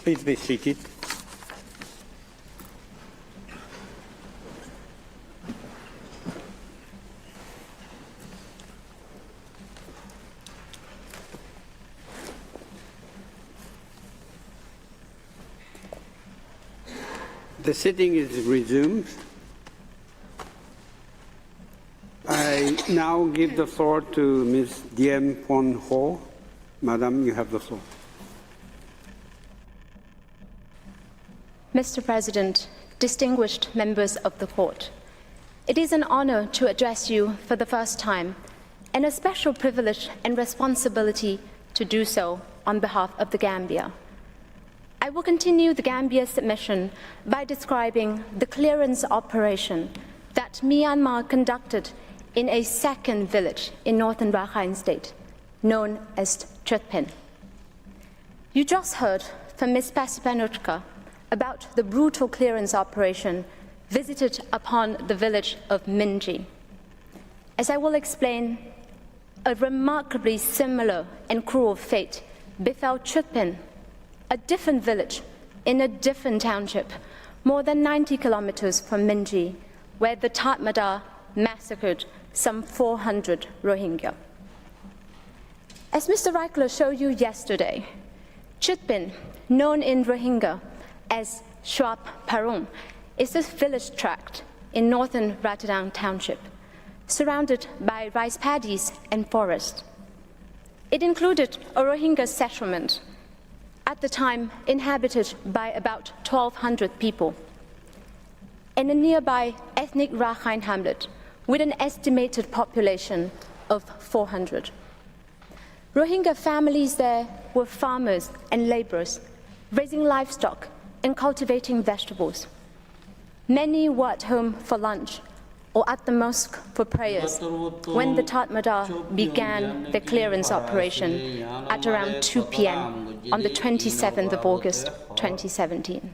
Please be seated. The sitting is resumed. I now give the floor to Ms. Diem Pon Ho. Madam, you have the floor. Mr. President, distinguished members of the Court, it is an honor to address you for the first time, and a special privilege and responsibility to do so on behalf of the Gambia. I will continue the Gambia submission by describing the clearance operation that Myanmar conducted in a second village in northern Rakhine State, known as Chutpin. You just heard from Ms. Pasipanuchka about the brutal clearance operation visited upon the village of Minji. As I will explain, a remarkably similar and cruel fate befell Chutpin, a different village in a different township, more than 90 kilometers from Minji, where the Tatmadaw massacred some 400 Rohingya. As Mr. Reichler showed you yesterday, Chutpin, known in Rohingya as Shuap Parung, is a village tract in northern Ratadang Township, surrounded by rice paddies and forest. It included a Rohingya settlement, at the time inhabited by about 1,200 people, and a nearby ethnic Rakhine hamlet with an estimated population of 400. Rohingya families there were farmers and laborers, raising livestock and cultivating vegetables. Many were at home for lunch or at the mosque for prayers when the Tatmadaw began the clearance operation at around 2 p.m. on the 27th of August 2017.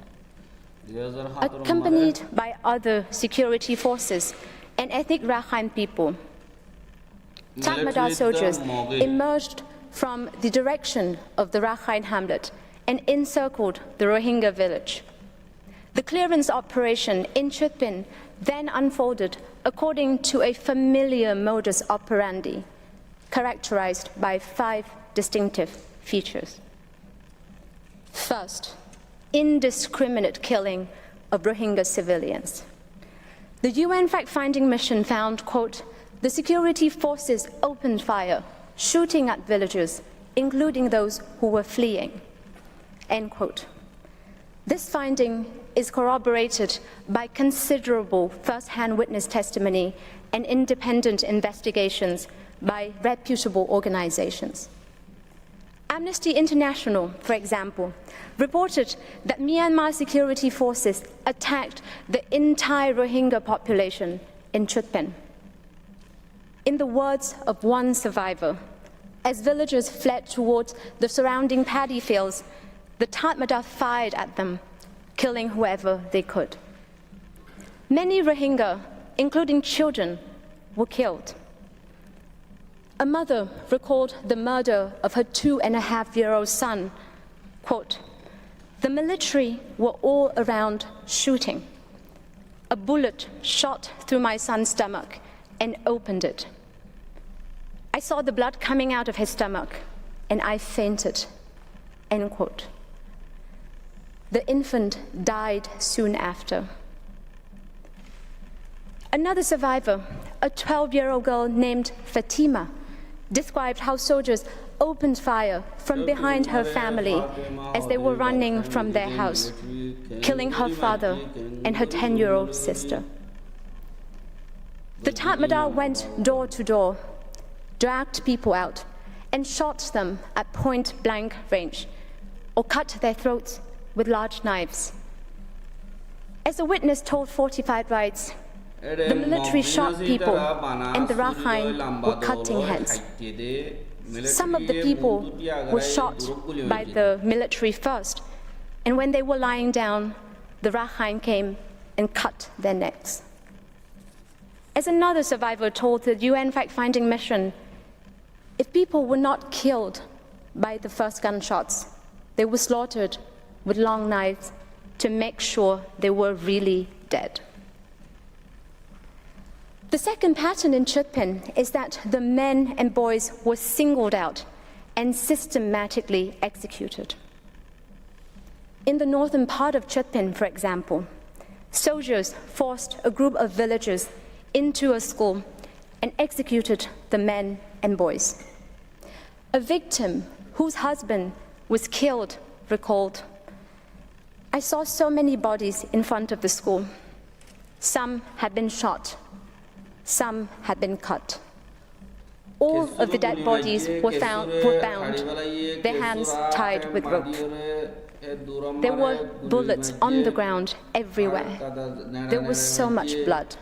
Accompanied by other security forces and ethnic Rakhine people, Tatmadaw soldiers emerged from the direction of the Rakhine hamlet and encircled the Rohingya village. The clearance operation in Chutpin then unfolded according to a familiar modus operandi, characterized by 5 distinctive features. First, indiscriminate killing of Rohingya civilians. The UN fact-finding mission found, quote, the security forces opened fire, shooting at villagers, including those who were fleeing, end quote. This finding is corroborated by considerable first-hand witness testimony and independent investigations by reputable organizations. Amnesty International, for example, reported that Myanmar security forces attacked the entire Rohingya population in Chutpin. In the words of one survivor, as villagers fled towards the surrounding paddy fields, the Tatmadaw fired at them, killing whoever they could. Many Rohingya, including children, were killed. A mother recalled the murder of her 2.5-year-old son, quote, the military were all around shooting. A bullet shot through my son's stomach and opened it. I saw the blood coming out of his stomach and I fainted, end quote. The infant died soon after. Another survivor, a 12-year-old girl named Fatima, described how soldiers opened fire from behind her family as they were running from their house, killing her father and her 10-year-old sister. The Tatmadaw went door to door, dragged people out, and shot them at point-blank range, or cut their throats with large knives. As a witness told Fortified Rights, the military shot people and the Rakhine were cutting heads. Some of the people were shot by the military first, and when they were lying down, the Rakhine came and cut their necks. As another survivor told the UN fact-finding mission, if people were not killed by the first gunshots, they were slaughtered with long knives to make sure they were really dead. The second pattern in Chutpin is that the men and boys were singled out and systematically executed. In the northern part of Chutpin, for example, soldiers forced a group of villagers into a school and executed the men and boys. A victim whose husband was killed recalled, "I saw so many bodies in front of the school. Some had been shot, some had been cut. All of the dead bodies were bound, their hands tied with rope. There were bullets on the ground everywhere. There was so much blood.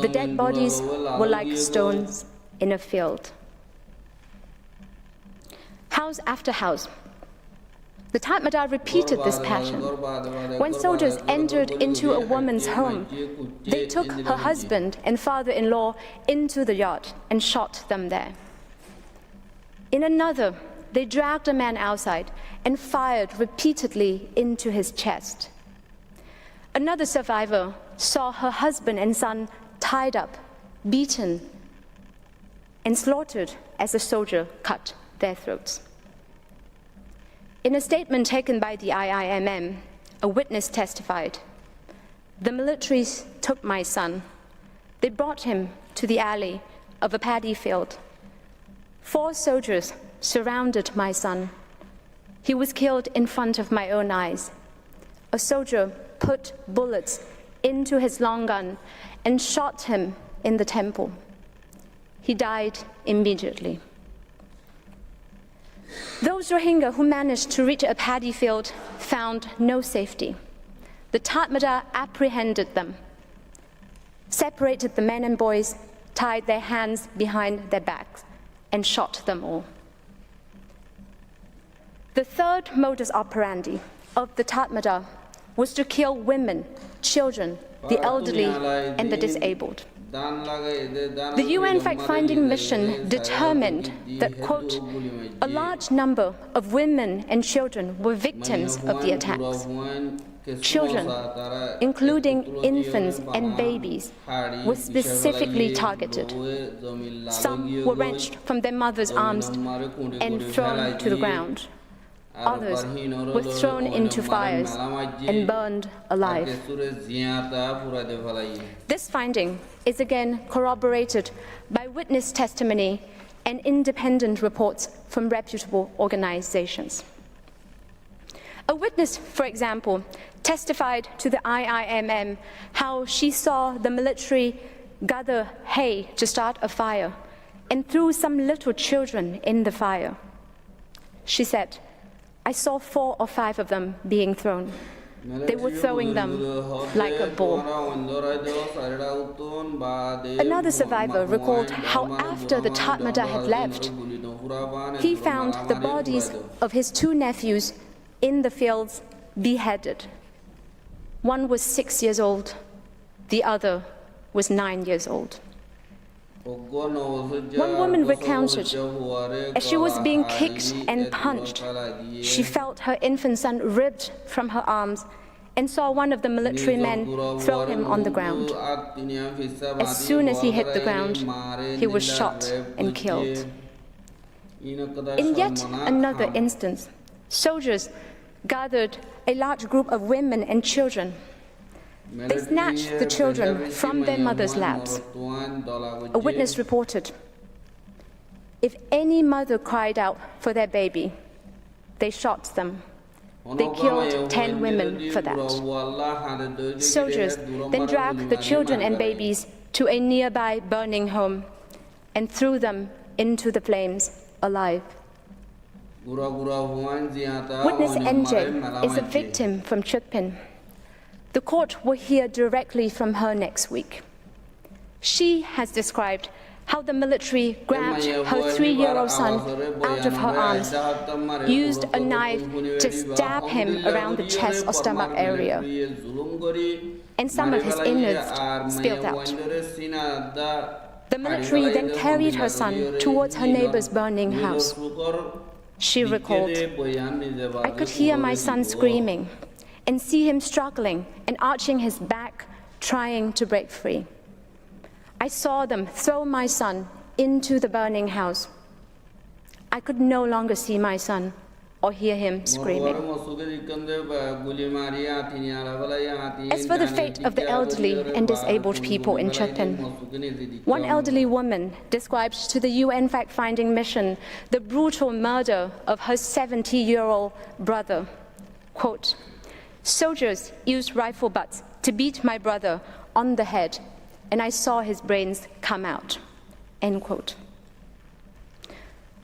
The dead bodies were like stones in a field." House after house, the Tatmadaw repeated this pattern. When soldiers entered into a woman's home, they took her husband and father-in-law into the yard and shot them there. In another, they dragged a man outside and fired repeatedly into his chest. Another survivor saw her husband and son tied up, beaten, and slaughtered as a soldier cut their throats. In a statement taken by the IIMM, a witness testified, "The militaries took my son. They brought him to the alley of a paddy field. 4 soldiers surrounded my son. He was killed in front of my own eyes. A soldier put bullets into his long gun and shot him in the temple. He died immediately." Those Rohingya who managed to reach a paddy field found no safety. The Tatmadaw apprehended them, separated the men and boys, tied their hands behind their backs, and shot them all. The third modus operandi of the Tatmadaw was to kill women, children, the elderly, and the disabled. The UN fact-finding mission determined that, quote, "a large number of women and children were victims of the attacks. Children, including infants and babies, were specifically targeted. Some were wrenched from their mothers' arms and thrown to the ground. Others were thrown into fires and burned alive." This finding is again corroborated by witness testimony and independent reports from reputable organizations. A witness, for example, testified to the IIMM how she saw the military gather hay to start a fire and threw some little children in the fire. She said, "I saw 4 or 5 of them being thrown. They were throwing them like a ball." Another survivor recalled how after the Tatmadaw had left, he found the bodies of his 2 nephews in the fields beheaded. One was 6 years old, the other was 9 years old. One woman recounted, as she was being kicked and punched, she felt her infant son ripped from her arms and saw one of the military men throw him on the ground. As soon as he hit the ground, he was shot and killed. In yet another instance, soldiers gathered a large group of women and children. They snatched the children from their mothers' laps. A witness reported, "If any mother cried out for their baby, they shot them. They killed 10 women for that." Soldiers then dragged the children and babies to a nearby burning home and threw them into the flames alive. Witness NJ is a victim from Chutpin. The court will hear directly from her next week. She has described how the military grabbed her 3-year-old son out of her arms, used a knife to stab him around the chest or stomach area, and some of his innards spilled out. The military then carried her son towards her neighbor's burning house. She recalled, "I could hear my son screaming and see him struggling and arching his back, trying to break free. I saw them throw my son into the burning house. I could no longer see my son or hear him screaming." As for the fate of the elderly and disabled people in Chepin, one elderly woman described to the UN fact-finding mission the brutal murder of her 70-year-old brother. Quote, "Soldiers used rifle butts to beat my brother on the head, and I saw his brains come out." End quote.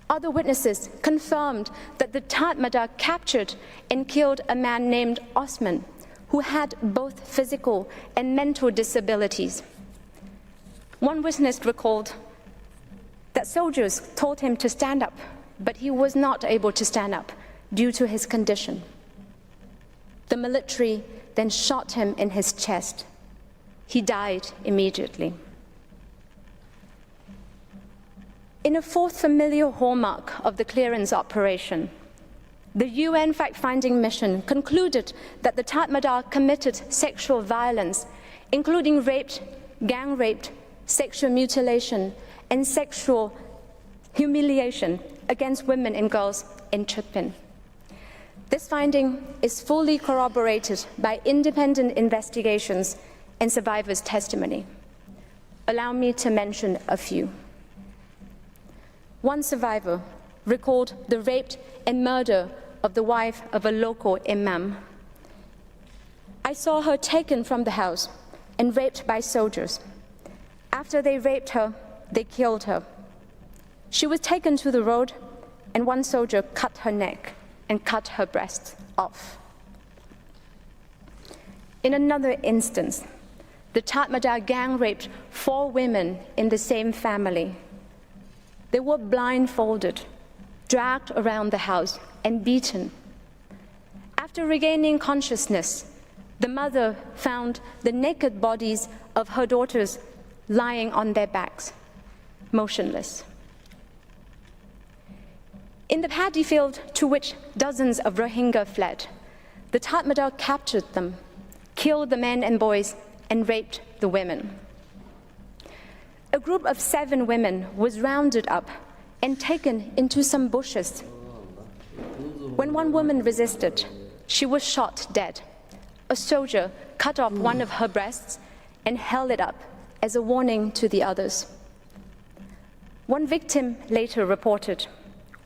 Other witnesses confirmed that the Tatmadaw captured and killed a man named Osman, who had both physical and mental disabilities. One witness recalled that soldiers told him to stand up, but he was not able to stand up due to his condition. The military then shot him in his chest. He died immediately. In a fourth familiar hallmark of the clearance operation, the UN fact-finding mission concluded that the Tatmadaw committed sexual violence, including rape, gang rape, sexual mutilation, and sexual humiliation against women and girls in Chepin. This finding is fully corroborated by independent investigations and survivors' testimony. Allow me to mention a few. One survivor recalled the rape and murder of the wife of a local imam. "I saw her taken from the house and raped by soldiers. After they raped her, they killed her. She was taken to the road, and one soldier cut her neck and cut her breasts off." In another instance, the Tatmadaw gang raped 4 women in the same family. They were blindfolded, dragged around the house, and beaten. After regaining consciousness, the mother found the naked bodies of her daughters lying on their backs, motionless. In the paddy field to which dozens of Rohingya fled, the Tatmadaw captured them, killed the men and boys, and raped the women. A group of 7 women was rounded up and taken into some bushes. When one woman resisted, she was shot dead. A soldier cut off one of her breasts and held it up as a warning to the others. One victim later reported,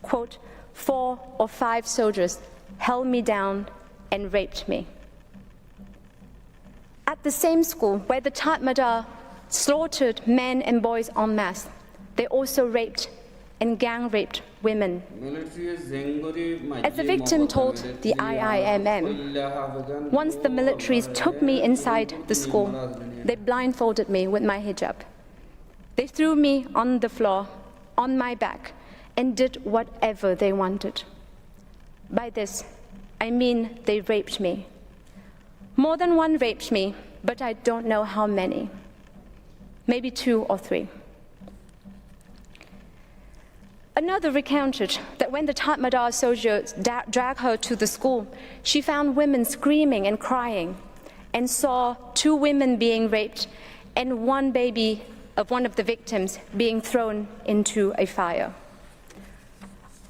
quote, "4 or 5 soldiers held me down and raped me." At the same school where the Tatmadaw slaughtered men and boys en masse, they also raped and gang raped women. As the victim told the IIMM, "Once the militaries took me inside the school, they blindfolded me with my hijab. They threw me on the floor, on my back, and did whatever they wanted. By this, I mean they raped me. More than one raped me, but I don't know how many. Maybe 2 or 3. Another recounted that when the Tatmadaw soldiers dragged her to the school, she found women screaming and crying and saw 2 women being raped and one baby of one of the victims being thrown into a fire.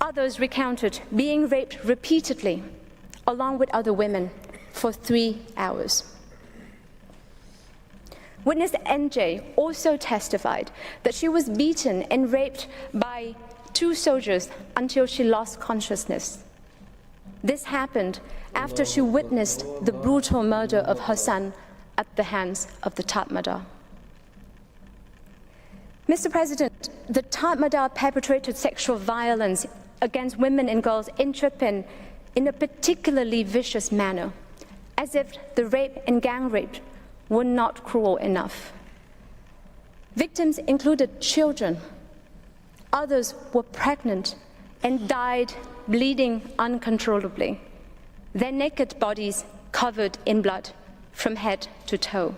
Others recounted being raped repeatedly, along with other women, for 3 hours. Witness NJ also testified that she was beaten and raped by 2 soldiers until she lost consciousness. This happened after she witnessed the brutal murder of her son at the hands of the Tatmadaw. Mr. President, the Tatmadaw perpetrated sexual violence against women and girls in Chepin in a particularly vicious manner, as if the rape and gang rape were not cruel enough. Victims included children. Others were pregnant and died bleeding uncontrollably, their naked bodies covered in blood from head to toe.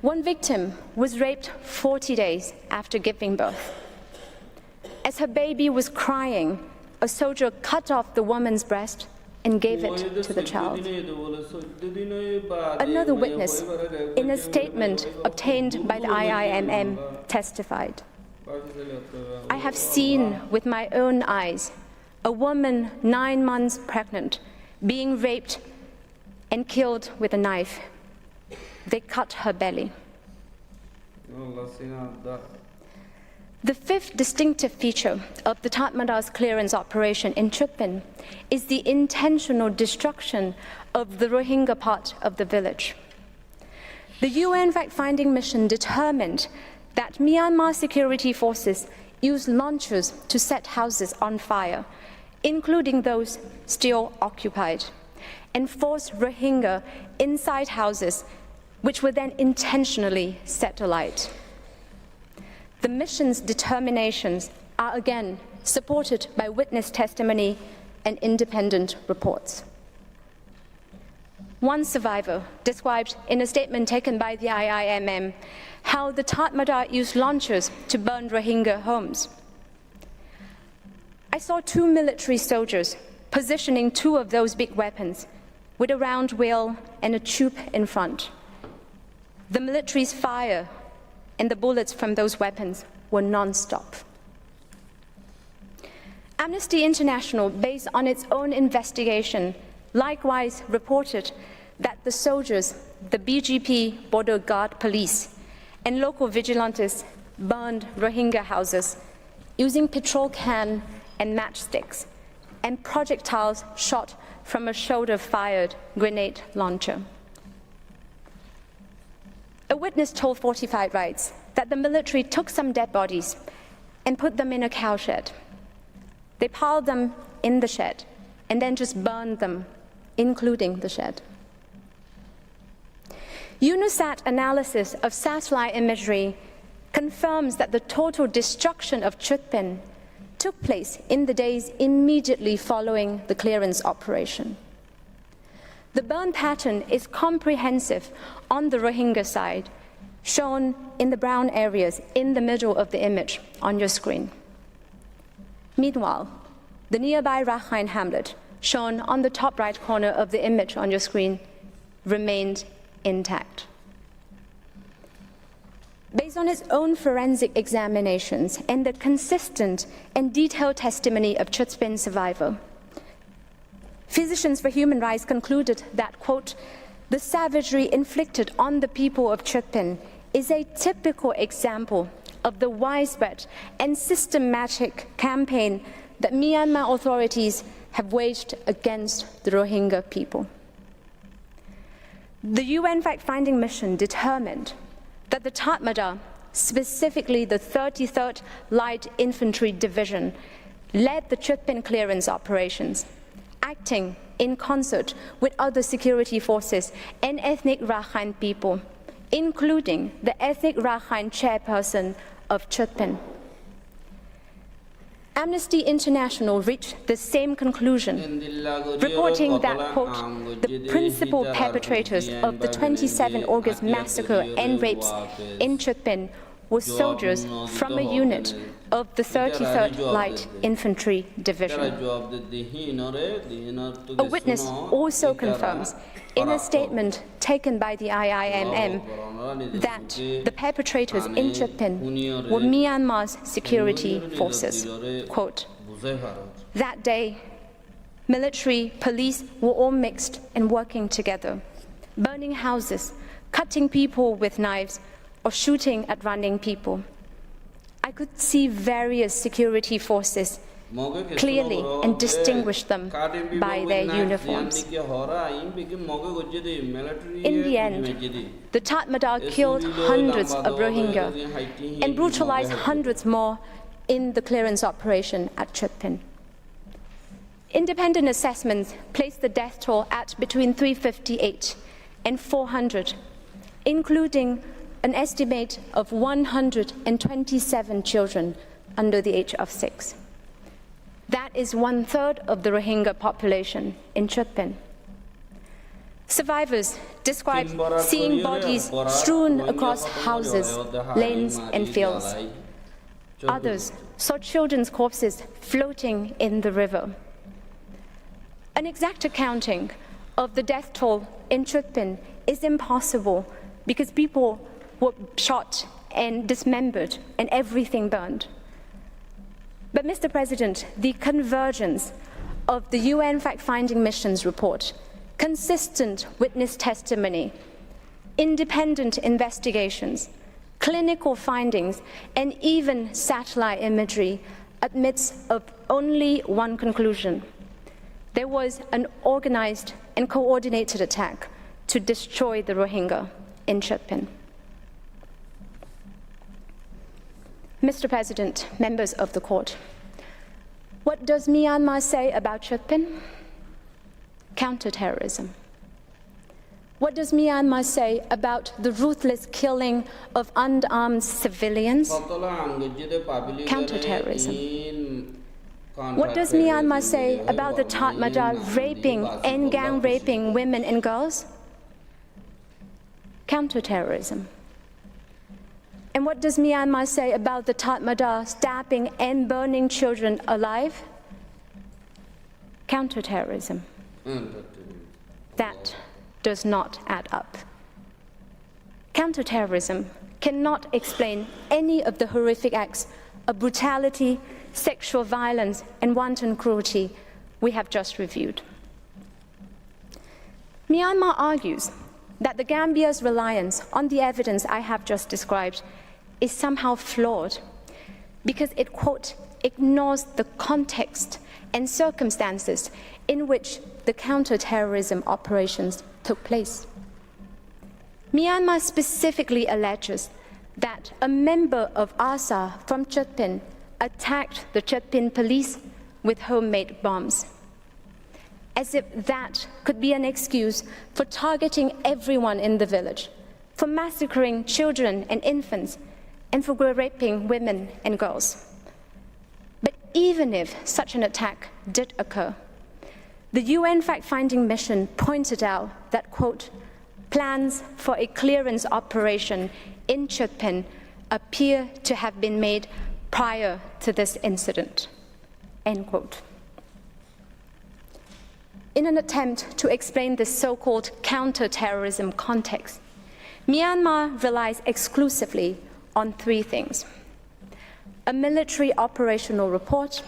One victim was raped 40 days after giving birth. As her baby was crying, a soldier cut off the woman's breast and gave it to the child. Another witness, in a statement obtained by the IIMM, testified, "I have seen with my own eyes a woman 9 months pregnant being raped and killed with a knife. They cut her belly." The fifth distinctive feature of the Tatmada's clearance operation in Chutpin is the intentional destruction of the Rohingya part of the village. The UN fact-finding mission determined that Myanmar security forces used launchers to set houses on fire, including those still occupied, and forced Rohingya inside houses, which were then intentionally set alight. The mission's determinations are again supported by witness testimony and independent reports. One survivor described in a statement taken by the IIMM how the Tatmada used launchers to burn Rohingya homes. "I saw 2 military soldiers positioning 2 of those big weapons with a round wheel and a tube in front. The military's fire and the bullets from those weapons were non-stop." Amnesty International, based on its own investigation, likewise reported that the soldiers, the BGP Border Guard Police, and local vigilantes burned Rohingya houses using petrol can and matchsticks and projectiles shot from a shoulder-fired grenade launcher. A witness told 45 Rights that the military took some dead bodies and put them in a cowshed. They piled them in the shed and then just burned them, including the shed. UNOSAT analysis of satellite imagery confirms that the total destruction of Chutpin took place in the days immediately following the clearance operation. The burn pattern is comprehensive on the Rohingya side, shown in the brown areas in the middle of the image on your screen. Meanwhile, the nearby Rakhine hamlet, shown on the top right corner of the image on your screen, remained intact. Based on its own forensic examinations and the consistent and detailed testimony of Chutpin survivor, Physicians for Human Rights concluded that, quote, "The savagery inflicted on the people of Chutpin is a typical example of the widespread and systematic campaign that Myanmar authorities have waged against the Rohingya people." The UN fact-finding mission determined that the Tatmada, specifically the 33rd Light Infantry Division, led the Chutpin clearance operations, acting in concert with other security forces and ethnic Rakhine people, including the ethnic Rakhine chairperson of Chutpin. Amnesty International reached the same conclusion, reporting that, quote, "The principal perpetrators of the 27 August massacre and rapes in Chutpin were soldiers from a unit of the 33rd Light Infantry Division." A witness also confirms in a statement taken by the IIMM that the perpetrators in Chutpin were Myanmar's security forces. Quote, "That day, military, police were all mixed and working together, burning houses, cutting people with knives, or shooting at running people. I could see various security forces clearly and distinguish them by their uniforms. In the end, the Tatmada killed hundreds of Rohingya and brutalized hundreds more in the clearance operation at Chutpin. Independent assessments placed the death toll at between 358 and 400, including an estimate of 127 children under the age of 6. That is 1/3 of the Rohingya population in Chutpin. Survivors describe seeing bodies strewn across houses, lanes, and fields. Others saw children's corpses floating in the river. An exact accounting of the death toll in Chutpin is impossible because people were shot and dismembered and everything burned. But Mr. President, the convergence of the UN fact-finding mission's report, consistent witness testimony, independent investigations, clinical findings, and even satellite imagery admits of only one conclusion. There was an organized and coordinated attack to destroy the Rohingya in Chutpin. Mr. President, members of the court, what does Myanmar say about Chutpin? Counterterrorism. What does Myanmar say about the ruthless killing of unarmed civilians? Counterterrorism. What does Myanmar say about the Tatmadaw raping and gang raping women and girls? Counterterrorism. And what does Myanmar say about the Tatmadaw stabbing and burning children alive? Counterterrorism. That does not add up. Counterterrorism cannot explain any of the horrific acts of brutality, sexual violence, and wanton cruelty we have just reviewed. Myanmar argues that the Gambia's reliance on the evidence I have just described is somehow flawed because it, quote, ignores the context and circumstances in which the counterterrorism operations took place. Myanmar specifically alleges that a member of ASA from Chutpin attacked the Chutpin police with homemade bombs, as if that could be an excuse for targeting everyone in the village, for massacring children and infants, and for raping women and girls. But even if such an attack did occur, the UN fact-finding mission pointed out that, quote, plans for a clearance operation in Chutpin appear to have been made prior to this incident, end quote. In an attempt to explain this so-called counter-terrorism context, Myanmar relies exclusively on three things: a military operational report,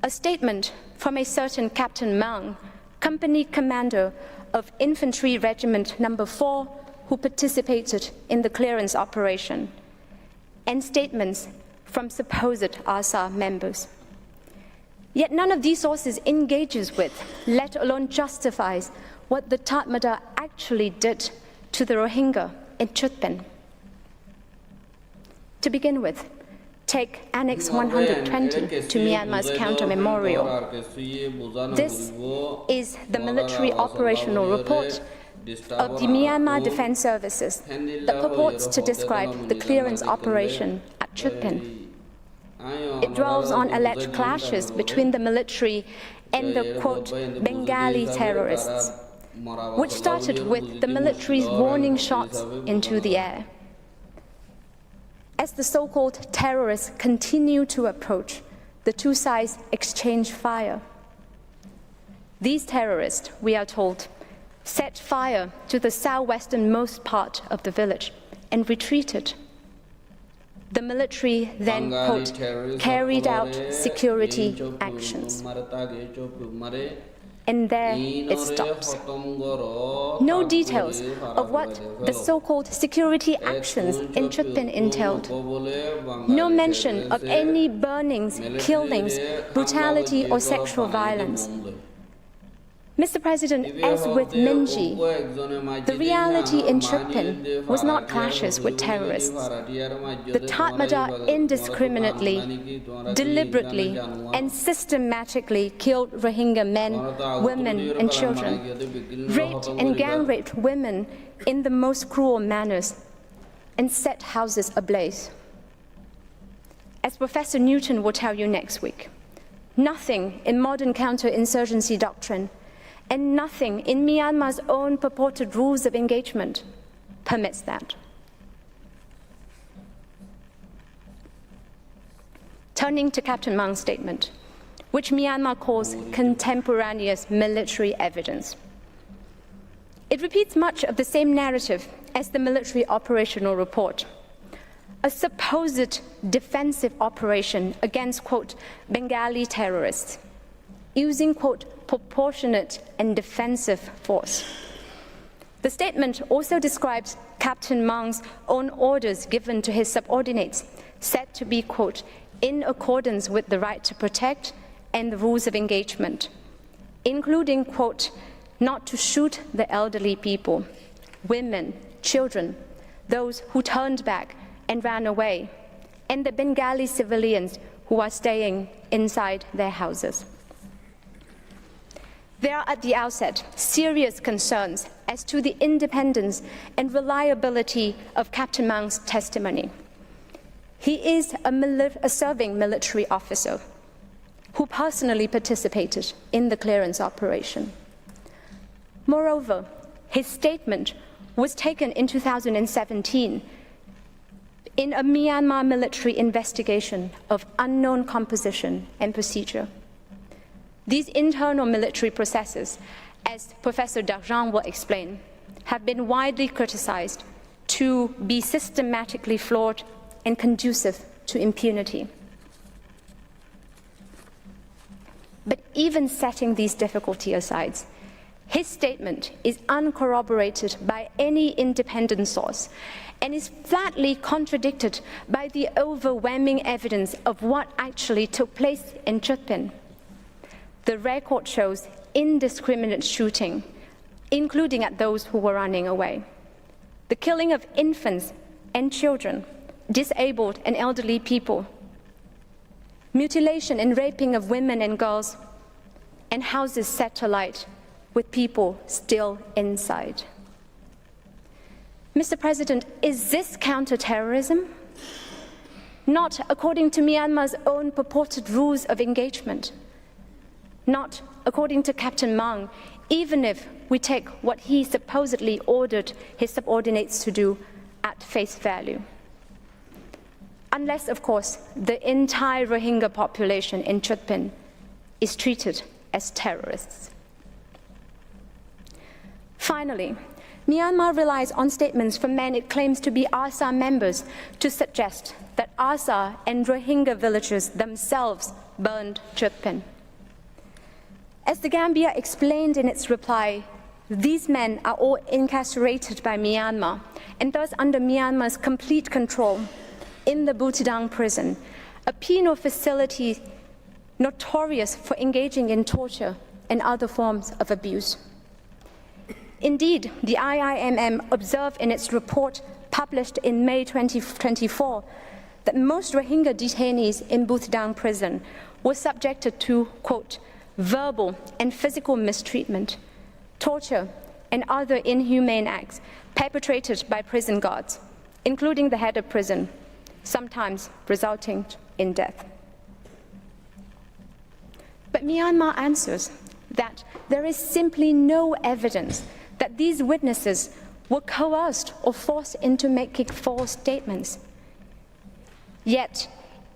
a statement from a certain Captain Mang, company commander of Infantry Regiment No. 4, who participated in the clearance operation, and statements from supposed ASA members. Yet none of these sources engages with, let alone justifies, what the Tatmadaw actually did to the Rohingya in Chutpin. To begin with, take Annex 120 to Myanmar's counter memorial. This is the military operational report of the Myanmar Defense Services that purports to describe the clearance operation at Chutpin. It dwells on alleged clashes between the military and the, quote, Bengali terrorists, which started with the military's warning shots into the air. As the so-called terrorists continue to approach, the two sides exchange fire. These terrorists, we are told, set fire to the southwesternmost part of the village and retreated. The military then, quote, carried out security actions. And there it stops. No details of what the so-called security actions in Chutpin entailed. No mention of any burnings, killings, brutality, or sexual violence. Mr. President, as with Minji, the reality in Chutpin was not clashes with terrorists. The Tatmadaw indiscriminately, deliberately, and systematically killed Rohingya men, women, and children, raped and gang-raped women in the most cruel manners, and set houses ablaze. As Professor Newton will tell you next week, nothing in modern counterinsurgency doctrine and nothing in Myanmar's own purported rules of engagement permits that. turning to Captain Mang's statement, which Myanmar calls contemporaneous military evidence. It repeats much of the same narrative as the military operational report. A supposed defensive operation against, quote, Bengali terrorists, using, quote, proportionate and defensive force. The statement also describes Captain Mang's own orders given to his subordinates, said to be, quote, in accordance with the right to protect and the rules of engagement, including, quote, not to shoot the elderly people, women, children, those who turned back and ran away, and the Bengali civilians who are staying inside their houses. There are at the outset serious concerns as to the independence and reliability of Captain Mang's testimony. He is a serving military officer who personally participated in the clearance operation. Moreover, his statement was taken in 2017 in a Myanmar military investigation of unknown composition and procedure. These internal military processes, as Professor Darjan will explain, have been widely criticized to be systematically flawed and conducive to impunity. But even setting these difficulties aside, his statement is uncorroborated by any independent source and is flatly contradicted by the overwhelming evidence of what actually took place in Chutpin. The record shows indiscriminate shooting, including at those who were running away, the killing of infants and children, disabled and elderly people, mutilation and raping of women and girls, and houses set alight with people still inside. Mr. President, is this counterterrorism? Not according to Myanmar's own purported rules of engagement. Not according to Captain Mang, even if we take what he supposedly ordered his subordinates to do at face value. Unless, of course, the entire Rohingya population in Chutpin is treated as terrorists. Finally, Myanmar relies on statements from men it claims to be ARSA members to suggest that ARSA and Rohingya villagers themselves burned Chutpin. As the Gambia explained in its reply, these men are all incarcerated by Myanmar and thus under Myanmar's complete control in the Butidang prison, a penal facility notorious for engaging in torture and other forms of abuse. Indeed, the IIMM observed in its report published in May 2024 that most Rohingya detainees in Butidang prison were subjected to, quote, verbal and physical mistreatment, torture, and other inhumane acts perpetrated by prison guards, including the head of prison, sometimes resulting in death. But Myanmar answers that there is simply no evidence that these witnesses were coerced or forced into making false statements. Yet,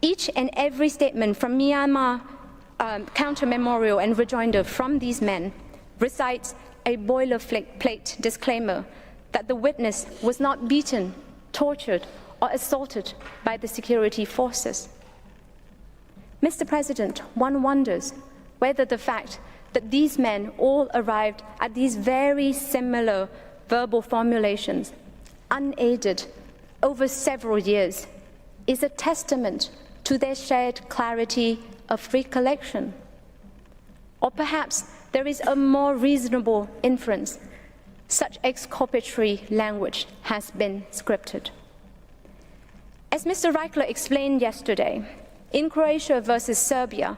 each and every statement from Myanmar counter-memorial and rejoinder from these men recites a boilerplate disclaimer that the witness was not beaten, tortured, or assaulted by the security forces. Mr. President, one wonders whether the fact that these men all arrived at these very similar verbal formulations, unaided over several years, is a testament to their shared clarity of recollection. Or perhaps there is a more reasonable inference. Such exculpatory language has been scripted. As Mr. Reichler explained yesterday, in Croatia versus Serbia,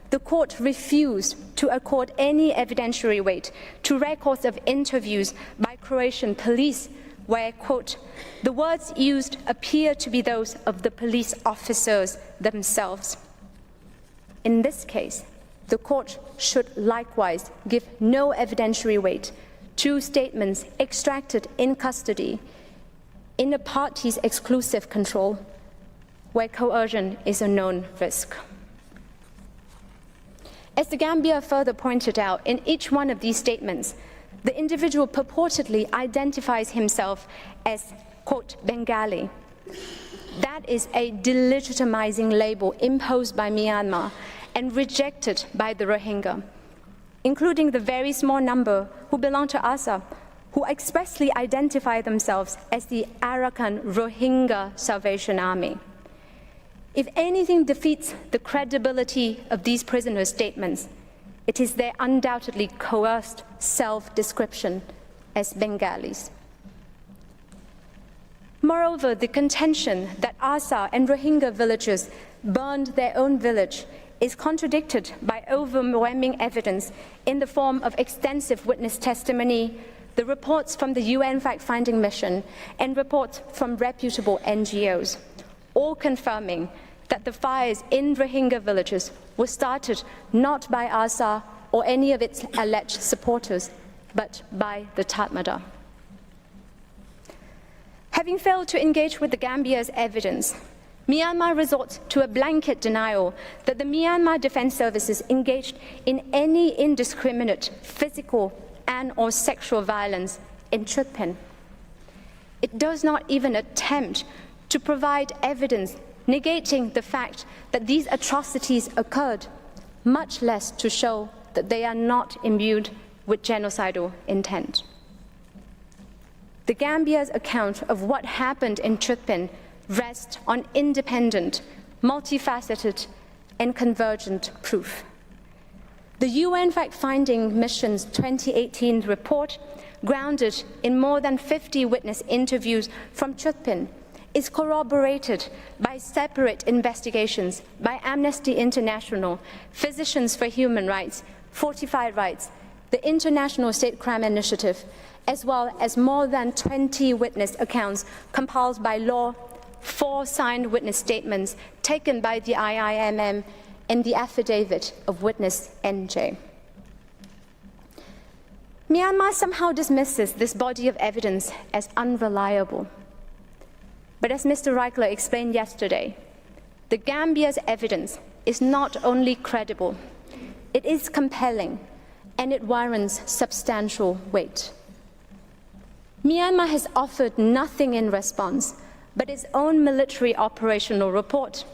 the court refused to accord any evidentiary weight to records of interviews by Croatian police where, quote, the words used appear to be those of the police officers themselves. In this case, the court should likewise give no evidentiary weight to statements extracted in custody in a party's exclusive control, where coercion is a known risk. As the Gambia further pointed out, in each one of these statements, the individual purportedly identifies himself as, quote, Bengali. That is a delegitimizing label imposed by Myanmar and rejected by the Rohingya, including the very small number who belong to ASA, who expressly identify themselves as the Arakan Rohingya Salvation Army. If anything defeats the credibility of these prisoners' statements, it is their undoubtedly coerced self-description as Bengalis. Moreover, the contention that ASA and Rohingya villagers burned their own village is contradicted by overwhelming evidence in the form of extensive witness testimony, the reports from the UN fact-finding mission, and reports from reputable NGOs, all confirming that the fires in Rohingya villages were started not by ASA or any of its alleged supporters, but by the Tatmadaw. Having failed to engage with the Gambia's evidence, Myanmar resorts to a blanket denial that the Myanmar Defense Services engaged in any indiscriminate physical and/or sexual violence in Chutpin. It does not even attempt to provide evidence negating the fact that these atrocities occurred, much less to show that they are not imbued with genocidal intent. The Gambia's account of what happened in Chutpin rests on independent, multifaceted, and convergent proof. The UN fact-finding mission's 2018 report, grounded in more than 50 witness interviews from Chutpin, is corroborated by separate investigations by Amnesty International, Physicians for Human Rights, Fortified Rights, the International State Crime Initiative, as well as more than 20 witness accounts compiled by law, 4 signed witness statements taken by the IIMM, and the affidavit of witness NJ. Myanmar somehow dismisses this body of evidence as unreliable. But as Mr. Reichler explained yesterday, the Gambia's evidence is not only credible, it is compelling, and it warrants substantial weight. Myanmar has offered nothing in response but its own military operational report,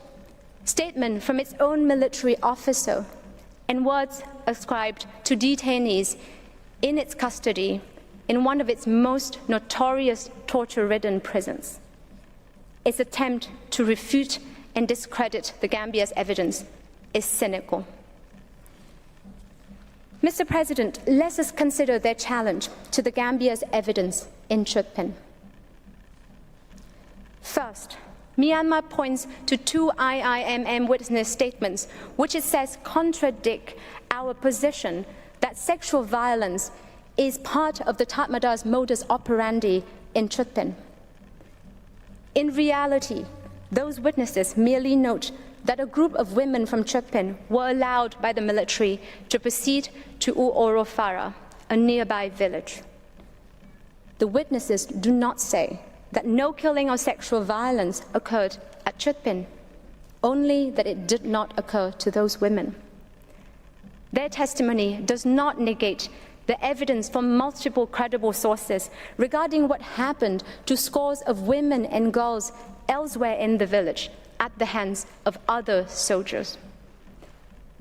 statement from its own military officer, and words ascribed to detainees in its custody in one of its most notorious torture-ridden prisons. Its attempt to refute and discredit the Gambia's evidence is cynical. Mr. President, let us consider their challenge to the Gambia's evidence in Chutpin. First, Myanmar points to 2 IIMM witness statements which it says contradict our position that sexual violence is part of the Tatmadaw's modus operandi in Chutpin. In reality, those witnesses merely note that a group of women from Chutpin were allowed by the military to proceed to Uorofara, a nearby village. The witnesses do not say that no killing or sexual violence occurred at Chutpin, only that it did not occur to those women. Their testimony does not negate the evidence from multiple credible sources regarding what happened to scores of women and girls elsewhere in the village at the hands of other soldiers.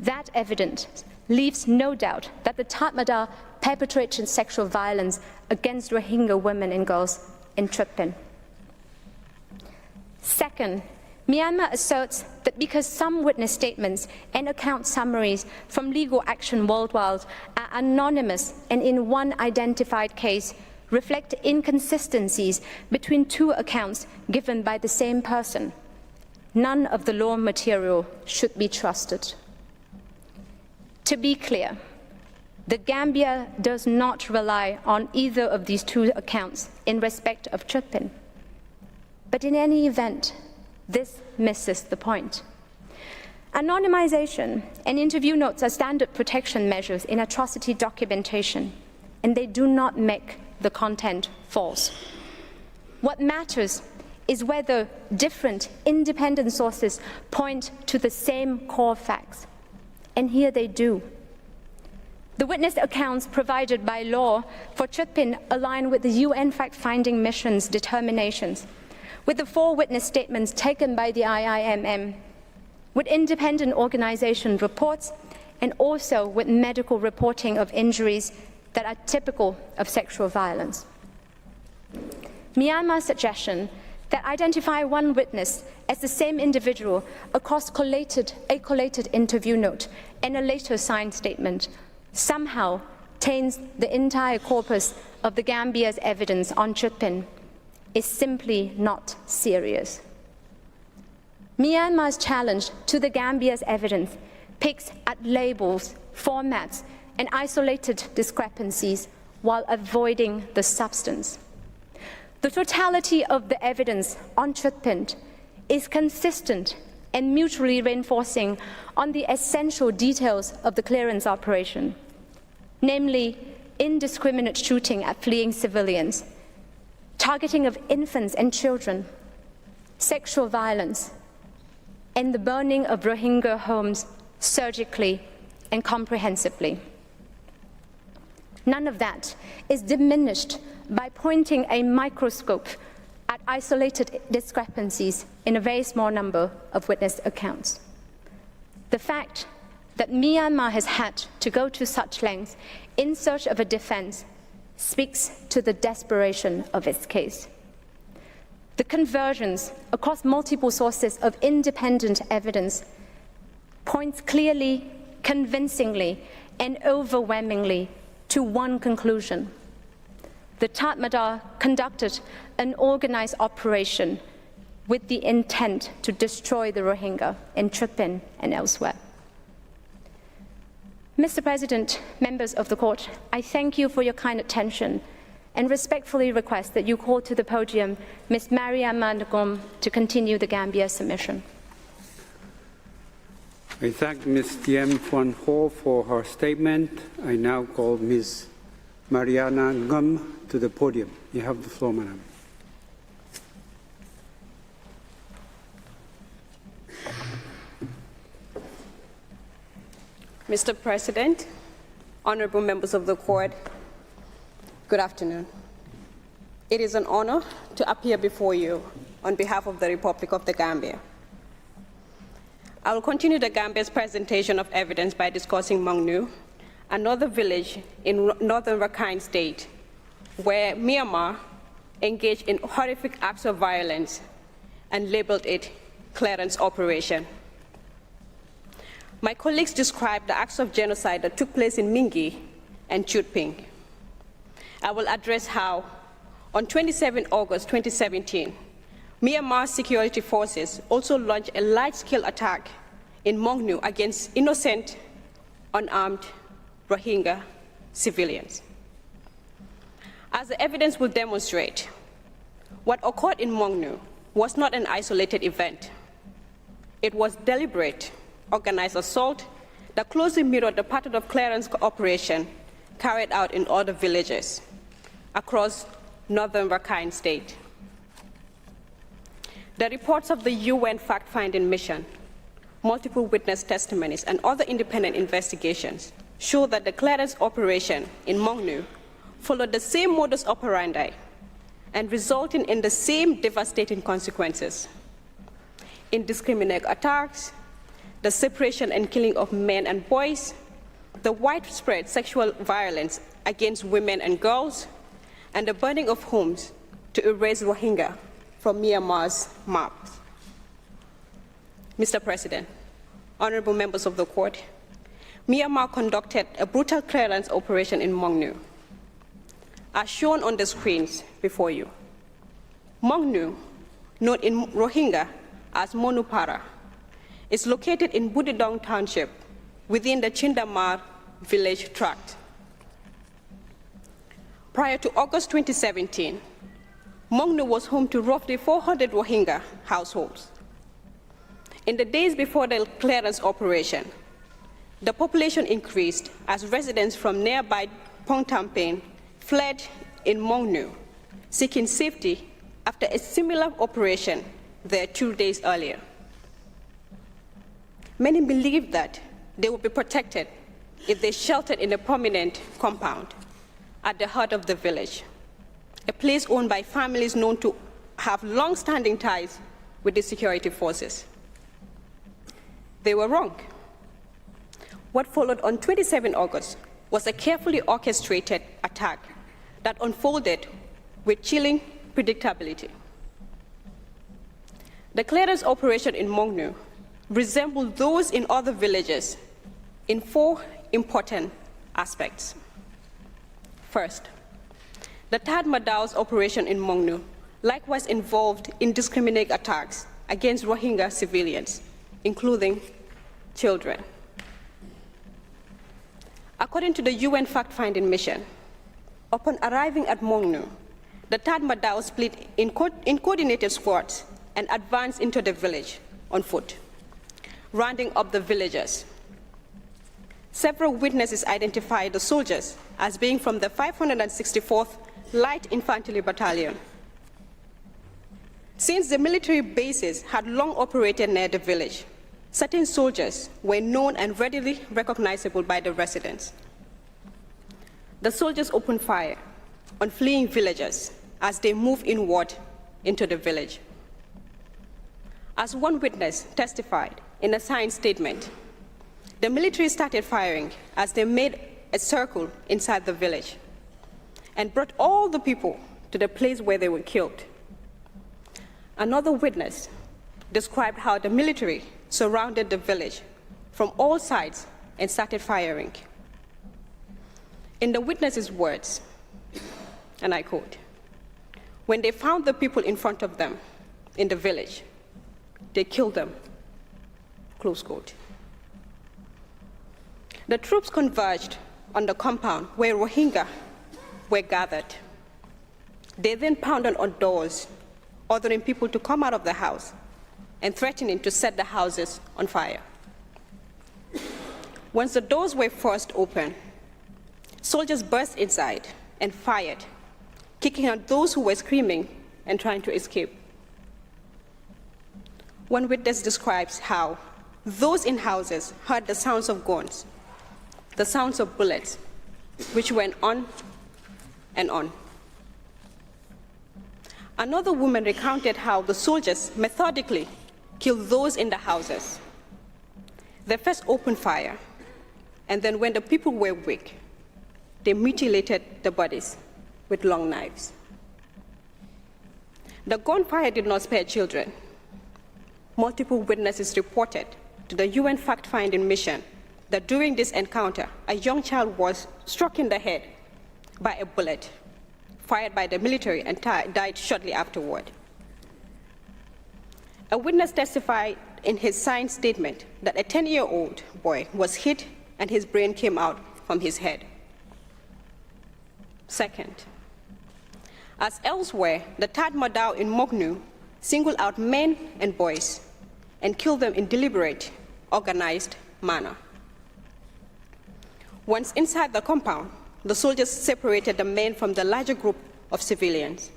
That evidence leaves no doubt that the Tatmadaw perpetrated sexual violence against Rohingya women and girls in Chutpin. Second, Myanmar asserts that because some witness statements and account summaries from Legal Action Worldwide are anonymous and in one identified case reflect inconsistencies between 2 accounts given by the same person, none of the law material should be trusted. To be clear, the Gambia does not rely on either of these 2 accounts in respect of Chutpin. But in any event, this misses the point. Anonymization and interview notes are standard protection measures in atrocity documentation, and they do not make the content false. What matters is whether different independent sources point to the same core facts. And here they do. The witness accounts provided by law for Chutpin align with the UN fact-finding mission's determinations, with the 4 witness statements taken by the IIMM, with independent organization reports, and also with medical reporting of injuries that are typical of sexual violence. Myanmar's suggestion that identify one witness as the same individual across a collated interview note and a later signed statement somehow taints the entire corpus of the Gambia's evidence on Chutpin is simply not serious. Myanmar's challenge to the Gambia's evidence picks at labels, formats, and isolated discrepancies while avoiding the substance. The totality of the evidence on Chutpin is consistent and mutually reinforcing on the essential details of the clearance operation, namely indiscriminate shooting at fleeing civilians, targeting of infants and children, sexual violence, and the burning of Rohingya homes surgically and comprehensively. None of that is diminished by pointing a microscope at isolated discrepancies in a very small number of witness accounts. The fact that Myanmar has had to go to such lengths in search of a defense speaks to the desperation of its case. The convergence across multiple sources of independent evidence points clearly, convincingly, and overwhelmingly to one conclusion. The Tatmadaw conducted an organized operation with the intent to destroy the Rohingya in Chutpin and elsewhere. Mr. President, members of the court, I thank you for your kind attention and respectfully request that you call to the podium Ms. Mariama Ngom to continue the Gambia submission. I thank Ms. Diem Phuan Ho for her statement. I now call Ms. Mariana Ngum to the podium. You have the floor, madam. Mr. President, honorable members of the court, good afternoon. It is an honor to appear before you on behalf of the Republic of the Gambia. I will continue the Gambia's presentation of evidence by discussing Mongnu, another village in northern Rakhine State, where Myanmar engaged in horrific acts of violence and labeled it clearance operation. My colleagues described the acts of genocide that took place in Mingi and Chutpin. I will address how, on 27 August 2017, Myanmar security forces also launched a large-scale attack in Mongnu against innocent, unarmed Rohingya civilians. As the evidence will demonstrate, what occurred in Mongnu was not an isolated event. It was deliberate, organized assault that closely mirrored the pattern of clearance operation carried out in other villages across northern Rakhine State. The reports of the UN fact-finding mission, multiple witness testimonies, and other independent investigations show that the clearance operation in Mongnu followed the same modus operandi and resulting in the same devastating consequences: indiscriminate attacks, the separation and killing of men and boys, the widespread sexual violence against women and girls, and the burning of homes to erase Rohingya from Myanmar's maps. Mr. President, honorable members of the court, Myanmar conducted a brutal clearance operation in Mongnu, as shown on the screens before you. Mongnu, known in Rohingya as Monupara, is located in Budidong Township within the Chindamar village tract. Prior to August 2017, Mongnu was home to roughly 400 Rohingya households. In the days before the clearance operation, the population increased as residents from nearby Pongtampin fled in Mongnu, seeking safety after a similar operation there 2 days earlier. Many believed that they would be protected if they sheltered in a prominent compound at the heart of the village, a place owned by families known to have long-standing ties with the security forces. They were wrong. What followed on 27 August was a carefully orchestrated attack that unfolded with chilling predictability. The clearance operation in Mongnu resembled those in other villages in 4 important aspects. First, the Tatmadao's operation in Mongnu likewise involved indiscriminate attacks against Rohingya civilians, including children. According to the UN fact-finding mission, upon arriving at Mongnu, the Tatmadaw split in coordinated squads and advanced into the village on foot, rounding up the villagers. Several witnesses identified the soldiers as being from the 564th Light Infantry Battalion. Since the military bases had long operated near the village, certain soldiers were known and readily recognizable by the residents. The soldiers opened fire on fleeing villagers as they moved inward into the village. As one witness testified in a signed statement, the military started firing as they made a circle inside the village and brought all the people to the place where they were killed. Another witness described how the military surrounded the village from all sides and started firing. In the witness's words, and I quote, "When they found the people in front of them in the village, they killed them," close quote. The troops converged on the compound where Rohingya were gathered. They then pounded on doors, ordering people to come out of the house and threatening to set the houses on fire. Once the doors were forced open, soldiers burst inside and fired, kicking out those who were screaming and trying to escape. One witness describes how those in houses heard the sounds of guns, the sounds of bullets, which went on and on. Another woman recounted how the soldiers methodically killed those in the houses. They first opened fire, and then when the people were weak, they mutilated the bodies with long knives. The gunfire did not spare children. Multiple witnesses reported to the UN fact-finding mission that during this encounter, a young child was struck in the head by a bullet fired by the military and died shortly afterward. A witness testified in his signed statement that a 10-year-old boy was hit and his brain came out from his head. Second, as elsewhere, the Tatmadaw in Mongnu singled out men and boys and killed them in deliberate, organized manner. Once inside the compound, the soldiers separated the men from the larger group of civilians.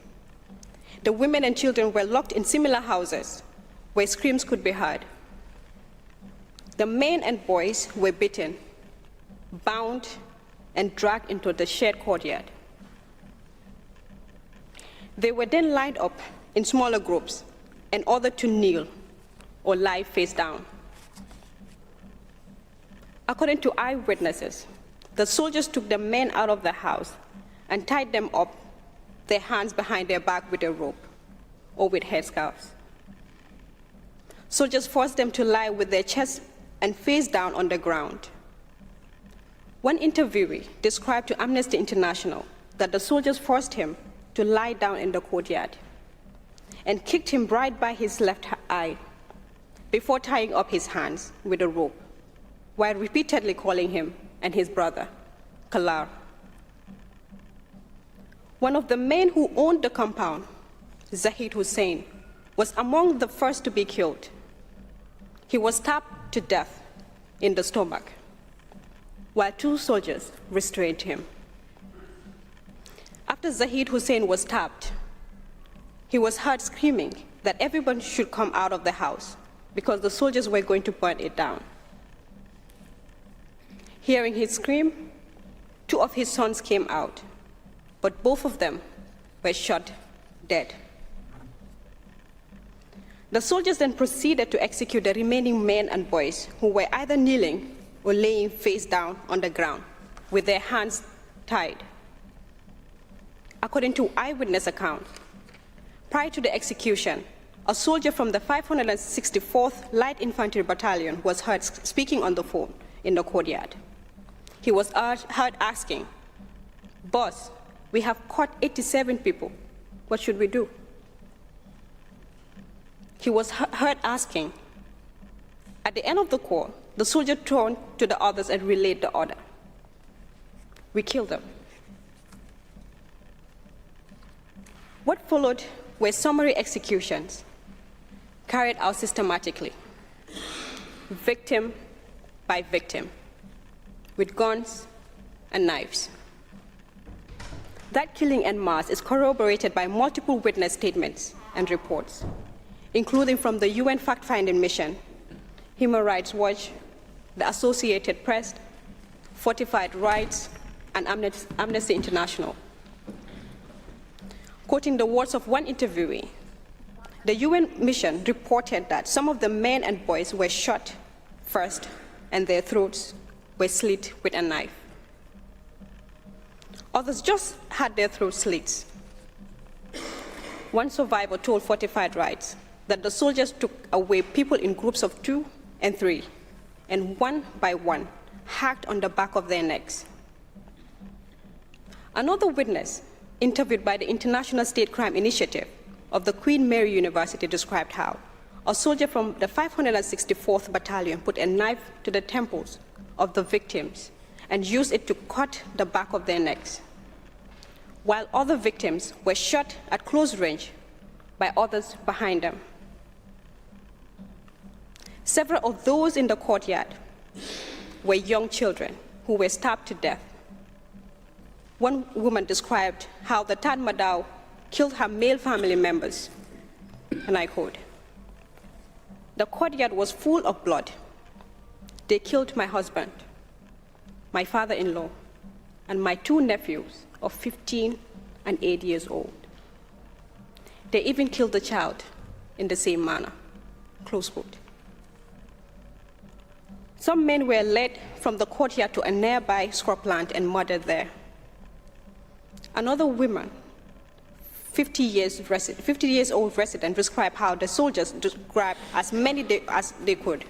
The women and children were locked in similar houses where screams could be heard. The men and boys were beaten, bound, and dragged into the shared courtyard. They were then lined up in smaller groups and ordered to kneel or lie face down. According to eyewitnesses, the soldiers took the men out of the house and tied them up, their hands behind their back with a rope or with headscarves. Soldiers forced them to lie with their chests and face down on the ground. One interviewee described to Amnesty International that the soldiers forced him to lie down in the courtyard and kicked him right by his left eye before tying up his hands with a rope, while repeatedly calling him and his brother Kalar. One of the men who owned the compound, Zahid Hussein, was among the first to be killed. He was stabbed to death in the stomach, while 2 soldiers restrained him. After Zahid Hussein was stabbed, he was heard screaming that everyone should come out of the house because the soldiers were going to burn it down. Hearing his scream, 2 of his sons came out, but both of them were shot dead. The soldiers then proceeded to execute the remaining men and boys who were either kneeling or laying face down on the ground with their hands tied. According to eyewitness accounts, prior to the execution, a soldier from the 564th Light Infantry Battalion was heard speaking on the phone in the courtyard. He was heard asking, "Boss, we have caught 87 people. What should we do?" He was heard asking. At the end of the call, the soldier turned to the others and relayed the order. "We killed them." What followed were summary executions carried out systematically, victim by victim, with guns and knives. That killing en masse is corroborated by multiple witness statements and reports, including from the UN fact-finding mission, Human Rights Watch, the Associated Press, Fortified Rights, and Amnesty International. Quoting the words of one interviewee, the UN mission reported that some of the men and boys were shot first and their throats were slit with a knife. Others just had their throats slit. One survivor told Fortified Rights that the soldiers took away people in groups of 2 and 3, and one by one hacked on the back of their necks. Another witness, interviewed by the International State Crime Initiative of the Queen Mary University, described how a soldier from the 564th Battalion put a knife to the temples of the victims and used it to cut the back of their necks, while other victims were shot at close range by others behind them. Several of those in the courtyard were young children who were stabbed to death. One woman described how the Tad Madao killed her male family members, and I quote, "The courtyard was full of blood. They killed my husband, my father-in-law, and my 2 nephews of 15 and 8 years old. They even killed the child in the same manner," close quote. Some men were led from the courtyard to a nearby scrubland and murdered there. Another woman, 50 years old resident, described how the soldiers grabbed as many as they could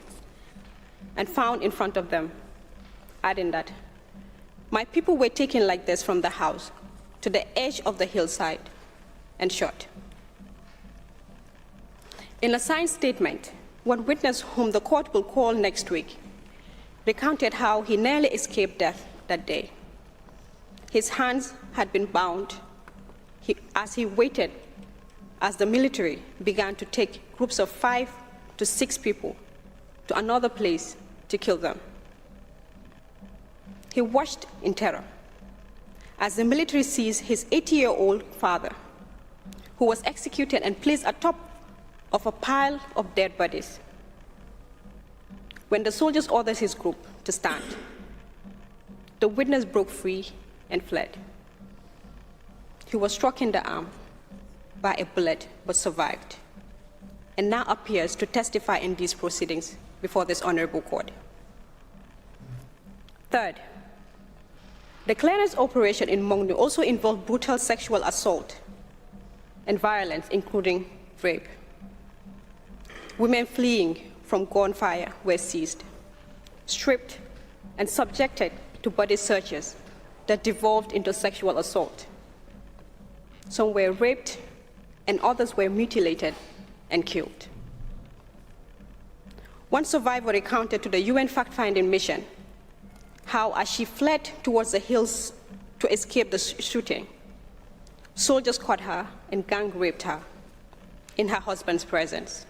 and found in front of them, adding that, "My people were taken like this from the house to the edge of the hillside and shot." In a signed statement, one witness whom the court will call next week recounted how he nearly escaped death that day. His hands had been bound as he waited as the military began to take groups of 5 to 6 people to another place to kill them. He watched in terror as the military seized his 80-year-old father, who was executed and placed atop of a pile of dead bodies. When the soldiers ordered his group to stand, the witness broke free and fled. He was struck in the arm by a bullet but survived, and now appears to testify in these proceedings before this honorable court. Third, the clearance operation in Mongno also involved brutal sexual assault and violence, including rape. Women fleeing from gunfire were seized, stripped, and subjected to body searches that devolved into sexual assault. Some were raped, and others were mutilated and killed. One survivor recounted to the UN fact-finding mission how, as she fled towards the hills to escape the shooting, soldiers caught her and gang raped her in her husband's presence.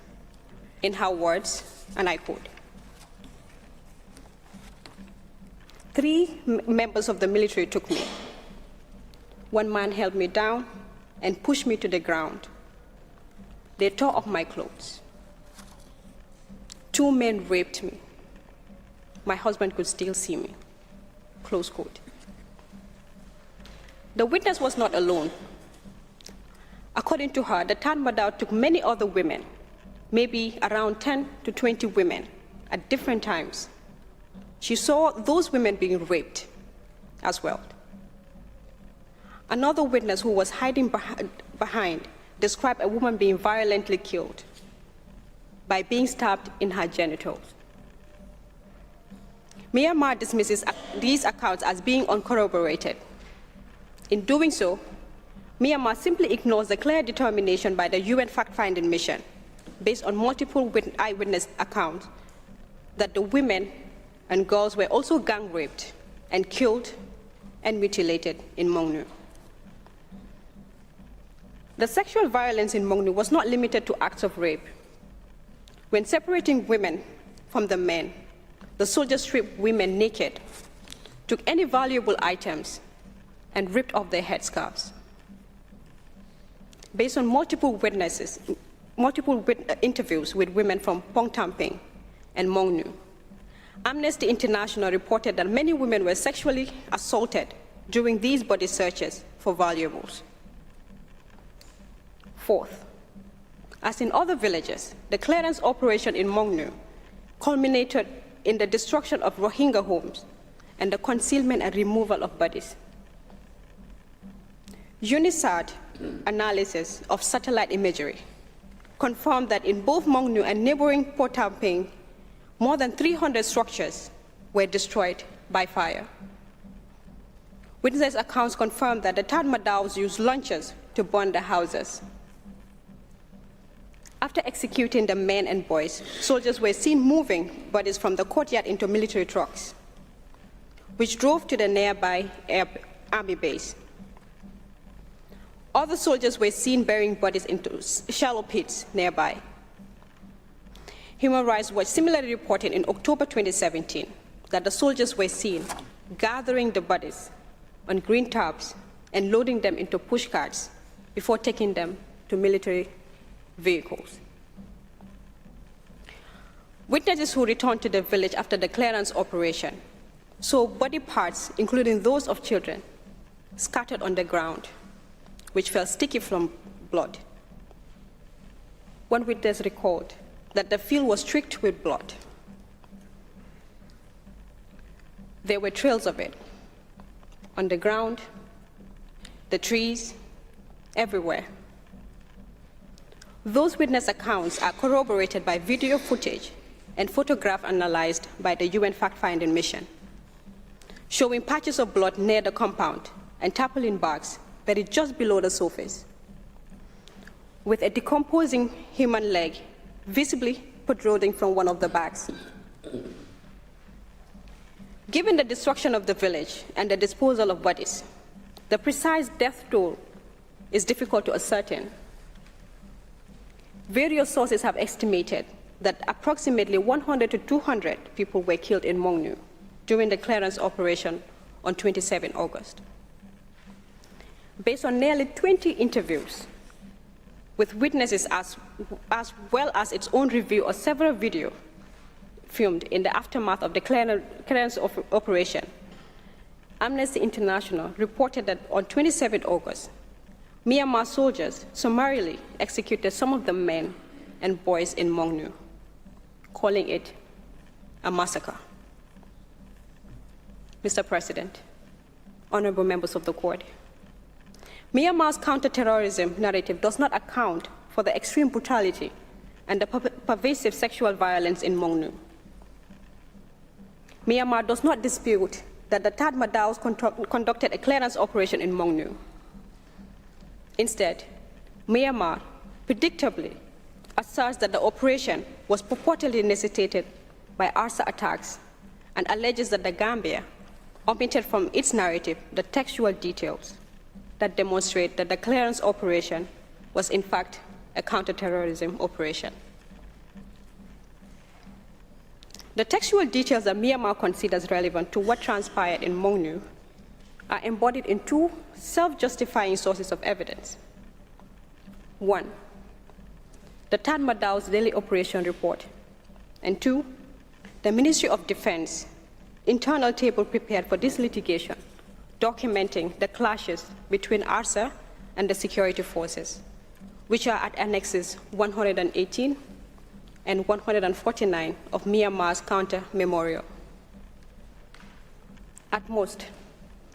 In her words, and I quote, "3 members of the military took me. One man held me down and pushed me to the ground They tore off my clothes. 2 men raped me. My husband could still see me. Close quote. The witness was not alone. According to her, the Tatmadaw took many other women, maybe around 10 to 20 women, at different times. She saw those women being raped as well. Another witness who was hiding behind described a woman being violently killed by being stabbed in her genitals. Myanmar dismisses these accounts as being uncorroborated. In doing so, Myanmar simply ignores the clear determination by the UN fact-finding mission, based on multiple eyewitness accounts, that the women and girls were also gang raped and killed and mutilated in Mongnu. The sexual violence in Mongnu was not limited to acts of rape. When separating women from the men, the soldiers stripped women naked, took any valuable items, and ripped off their headscarves. Based on multiple interviews with women from Pongtamping and Mongnu, Amnesty International reported that many women were sexually assaulted during these body searches for valuables. Fourth, as in other villages, the clearance operation in Mongnu culminated in the destruction of Rohingya homes and the concealment and removal of bodies. UNISAD analysis of satellite imagery confirmed that in both Mongnu and neighboring Pongtamping, more than 300 structures were destroyed by fire. Witness accounts confirmed that the Tatmadaws used launchers to burn the houses. After executing the men and boys, soldiers were seen moving bodies from the courtyard into military trucks, which drove to the nearby army base. Other soldiers were seen burying bodies into shallow pits nearby. Human Rights Watch similarly reported in October 2017 that the soldiers were seen gathering the bodies on green tarps and loading them into pushcarts before taking them to military vehicles. Witnesses who returned to the village after the clearance operation saw body parts, including those of children, scattered on the ground, which felt sticky from blood. One witness recalled that the field was streaked with blood. There were trails of it on the ground, the trees, everywhere. Those witness accounts are corroborated by video footage and photograph analyzed by the UN fact-finding mission, showing patches of blood near the compound and tarpaulin bags buried just below the surface, with a decomposing human leg visibly protruding from one of the bags. Given the destruction of the village and the disposal of bodies, the precise death toll is difficult to ascertain. Various sources have estimated that approximately 100 to 200 people were killed in Mongnu during the clearance operation on 27 August. Based on nearly 20 interviews with witnesses as well as its own review of several videos filmed in the aftermath of the clearance operation, Amnesty International reported that on 27 August, Myanmar soldiers summarily executed some of the men and boys in Mongnu, calling it a massacre. Mr. President, honorable members of the court, Myanmar's counterterrorism narrative does not account for the extreme brutality and the pervasive sexual violence in Mongnu. Myanmar does not dispute that the Tatmadaws conducted a clearance operation in Mongnu. Instead, Myanmar predictably asserts that the operation was purportedly necessitated by ARSA attacks and alleges that the Gambia omitted from its narrative the textual details that demonstrate that the clearance operation was in fact a counterterrorism operation. The textual details that Myanmar considers relevant to what transpired in Mongnu are embodied in two self-justifying sources of evidence. One, the Tatmadao's daily operation report, and 2, the Ministry of Defense internal table prepared for this litigation, documenting the clashes between ARSA and the security forces, which are at Annexes 118 and 149 of Myanmar's counter memorial. At most,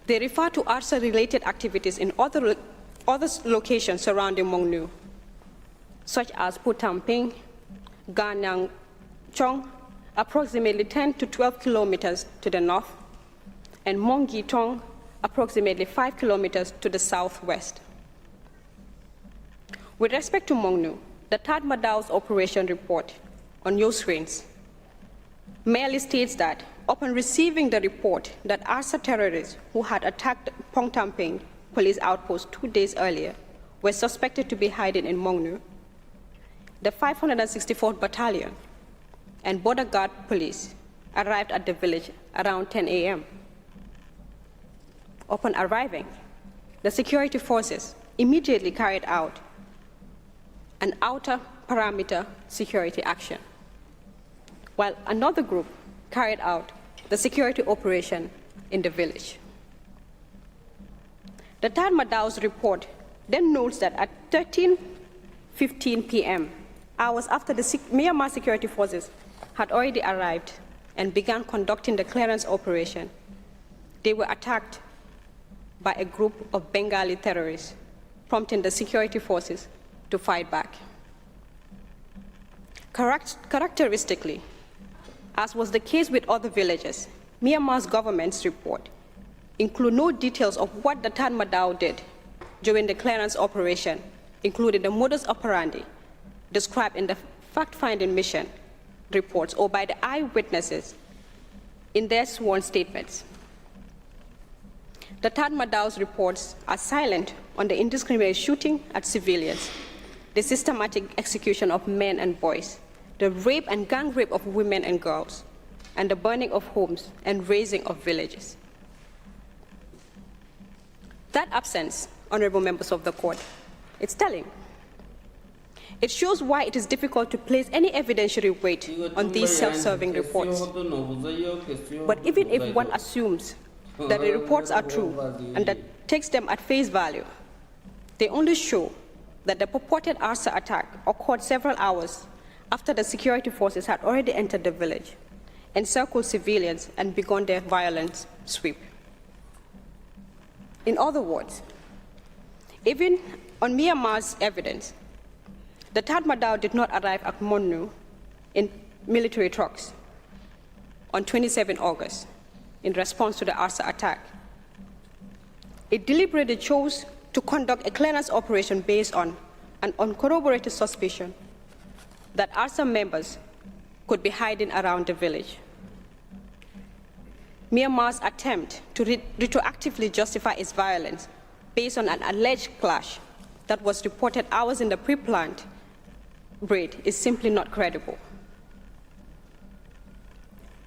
they refer to ARSA-related activities in other locations surrounding Mongnu, such as Putamping, Ganyang Chong, approximately 10 to 12 kilometers to the north, and Mongi Tong, approximately 5 kilometers to the southwest. With respect to Mongnu, the Tatmadao's operation report on your screens merely states that upon receiving the report that ARSA terrorists who had attacked Pongtamping police outpost 2 days earlier were suspected to be hiding in Mongnu, the 564th Battalion and Border Guard police arrived at the village around 10 a.m. Upon arriving, the security forces immediately carried out an outer perimeter security action, while another group carried out the security operation in the village. The Tatmadao's report then notes that at 13:15 p.m., hours after the Myanmar security forces had already arrived and began conducting the clearance operation, they were attacked by a group of Bengali terrorists, prompting the security forces to fight back. Characteristically, as was the case with other villages, Myanmar's government's report includes no details of what the Tatmadaw did during the clearance operation, including the modus operandi described in the fact-finding mission reports or by the eyewitnesses in their sworn statements. The Tatmadaw's reports are silent on the indiscriminate shooting at civilians, the systematic execution of men and boys, the rape and gang rape of women and girls, and the burning of homes and razing of villages. That absence, honorable members of the court, it's telling. It shows why it is difficult to place any evidentiary weight on these self-serving reports. But even if one assumes that the reports are true and that takes them at face value, they only show that the purported ARSA attack occurred several hours after the security forces had already entered the village, encircled civilians, and begun their violent sweep. In other words, even on Myanmar's evidence, the Tatmadaw did not arrive at Mongnu in military trucks on 27 August in response to the ARSA attack. It deliberately chose to conduct a clearance operation based on an uncorroborated suspicion that ARSA members could be hiding around the village. Myanmar's attempt to retroactively justify its violence based on an alleged clash that was reported hours in the pre-planned raid is simply not credible.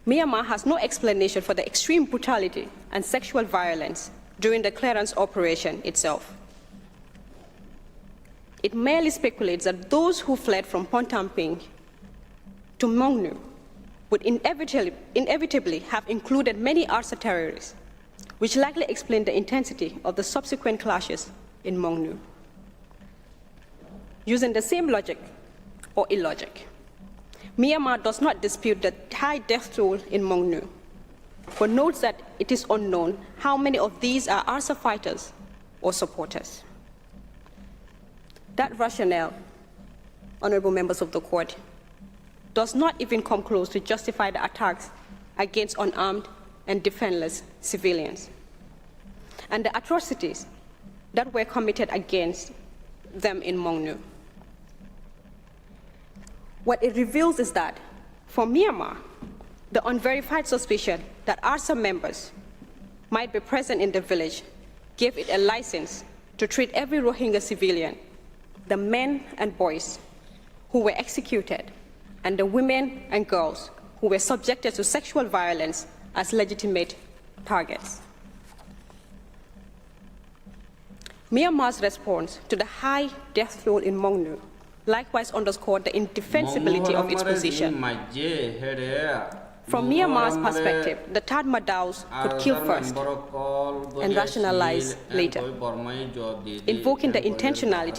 Myanmar has no explanation for the extreme brutality and sexual violence during the clearance operation itself. It merely speculates that those who fled from Pongtamping to Mongnu would inevitably have included many ARSA terrorists, which likely explain the intensity of the subsequent clashes in Mongnu. Using the same logic or illogic, Myanmar does not dispute the high death toll in Mongnu, but notes that it is unknown how many of these are ARSA fighters or supporters. That rationale, honorable members of the court, does not even come close to justify the attacks against unarmed and defenseless civilians and the atrocities that were committed against them in Mongnu. What it reveals is that, for Myanmar, the unverified suspicion that ARSA members might be present in the village gave it a license to treat every Rohingya civilian, the men and boys who were executed, and the women and girls who were subjected to sexual violence as legitimate targets. Myanmar's response to the high death toll in Mongnu likewise underscored the indefensibility of its position. From Myanmar's perspective, the Tatmadaws could kill first and rationalize later, invoking the intentionally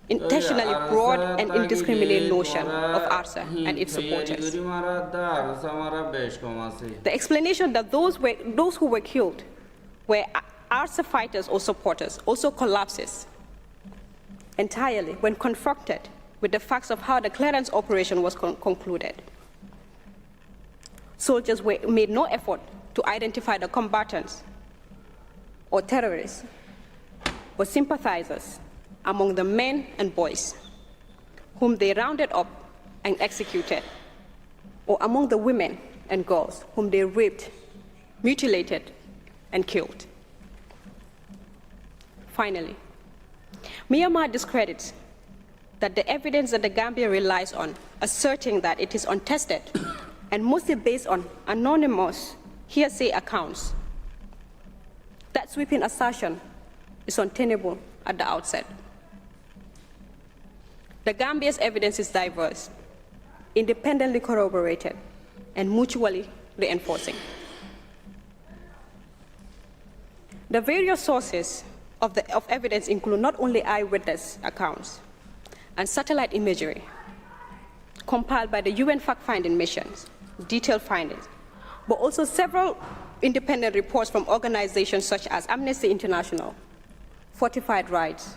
broad and indiscriminate notion of ARSA and its supporters. The explanation that those who were killed were ARSA fighters or supporters also collapses entirely when confronted with the facts of how the clearance operation was concluded. Soldiers made no effort to identify the combatants or terrorists, but sympathizers among the men and boys whom they rounded up and executed, or among the women and girls whom they raped, mutilated, and killed. Finally, Myanmar discredits that the evidence that the Gambia relies on, asserting that it is untested and mostly based on anonymous hearsay accounts. That sweeping assertion is untenable at the outset. The Gambia's evidence is diverse, independently corroborated, and mutually reinforcing. The various sources of evidence include not only eyewitness accounts and satellite imagery compiled by the UN fact-finding missions, detailed findings, but also several independent reports from organizations such as Amnesty International, Fortified Rights,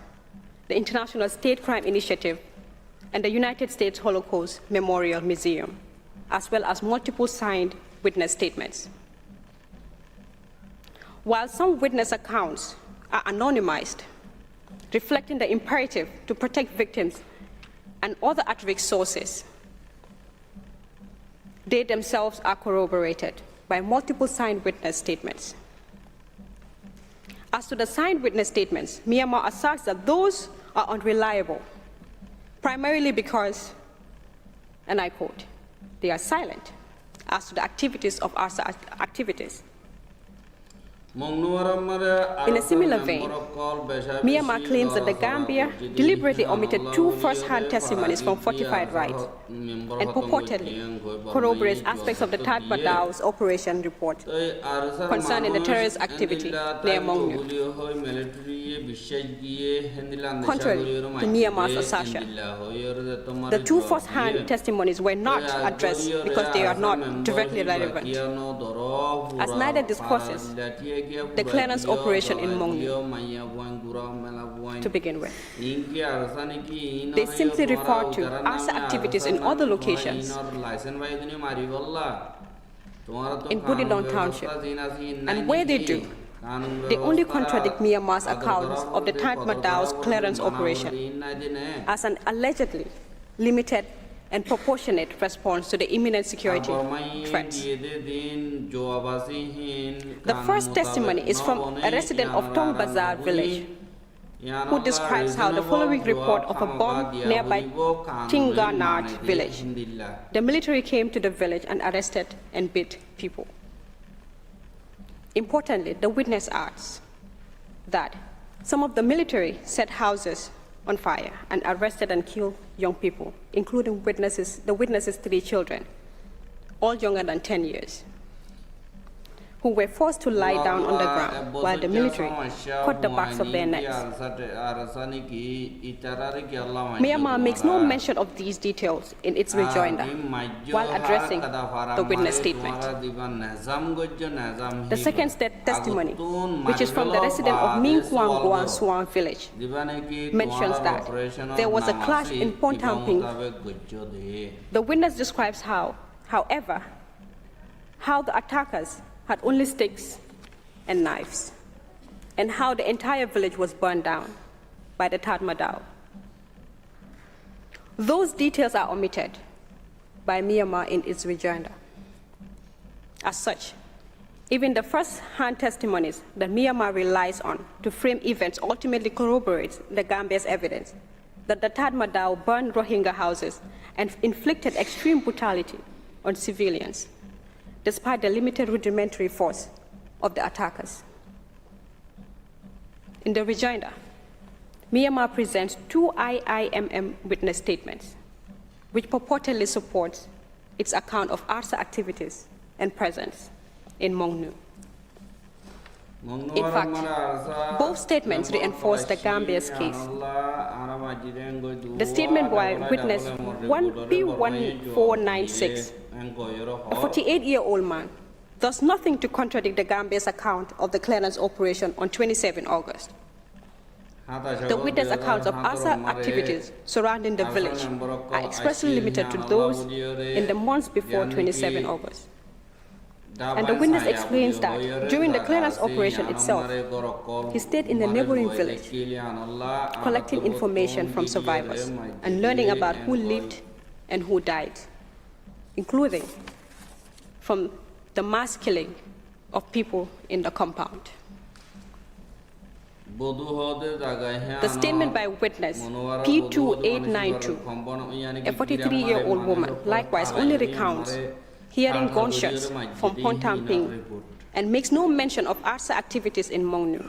the International State Crime Initiative, and the United States Holocaust Memorial Museum, as well as multiple signed witness statements. While some witness accounts are anonymized, reflecting the imperative to protect victims and other at-risk sources, they themselves are corroborated by multiple signed witness statements. As to the signed witness statements, Myanmar asserts that those are unreliable, primarily because, and I quote, they are silent as to the activities of ARSA activities. In a similar vein, Myanmar claims that the Gambia deliberately omitted two first-hand testimonies from Fortified Rights and purportedly corroborates aspects of the Tatmadaws operation report concerning the terrorist activity near Mongnu. Contrary to Myanmar's assertion, the two first-hand testimonies were not addressed because they are not directly relevant, as neither discusses the clearance operation in Mongnu to begin with. They simply refer to ARSA activities in other locations in Budidong Township, and where they do, they only contradict Myanmar's accounts of the Tatmadaws clearance operation as an allegedly limited and proportionate response to the imminent security threats. The first testimony is from a resident of Tong Bazar village, who describes how the following report of a bomb nearby Tinganat village. The military came to the village and arrested and beat people. Importantly, the witness adds that some of the military set houses on fire and arrested and killed young people, including the witnesses' 3 children, all younger than 10 years, who were forced to lie down on the ground while the military cut the backs of their necks. Myanmar makes no mention of these details in its rejoinder while addressing the witness statement. The second testimony, which is from the resident of Ming Kwang Guan Suan village, mentions that there was a clash in Pontamping. The witness describes how the attackers had only sticks and knives, and how the entire village was burned down by the Tatmadaw. Those details are omitted by Myanmar in its rejoinder. As such, even the first-hand testimonies that Myanmar relies on to frame events ultimately corroborates the Gambia's evidence that the Tatmadaw burned Rohingya houses and inflicted extreme brutality on civilians, despite the limited rudimentary force of the attackers. In the rejoinder, Myanmar presents 2 IIMM witness statements, which purportedly supports its account of ARSA activities and presence in Mongnu. In fact, both statements reinforce the Gambia's case. The statement by witness 1P1496, a 48-year-old man, does nothing to contradict the Gambia's account of the clearance operation on 27 August. The witness accounts of ARSA activities surrounding the village are expressly limited to those in the months before 27 August. And the witness explains that during the clearance operation itself, he stayed in the neighboring village, collecting information from survivors and learning about who lived and who died, including from the mass killing of people in the compound. The statement by witness P2892, a 43-year-old woman, likewise only recounts hearing gunshots from Pontamping and makes no mention of ARSA activities in Mongnu.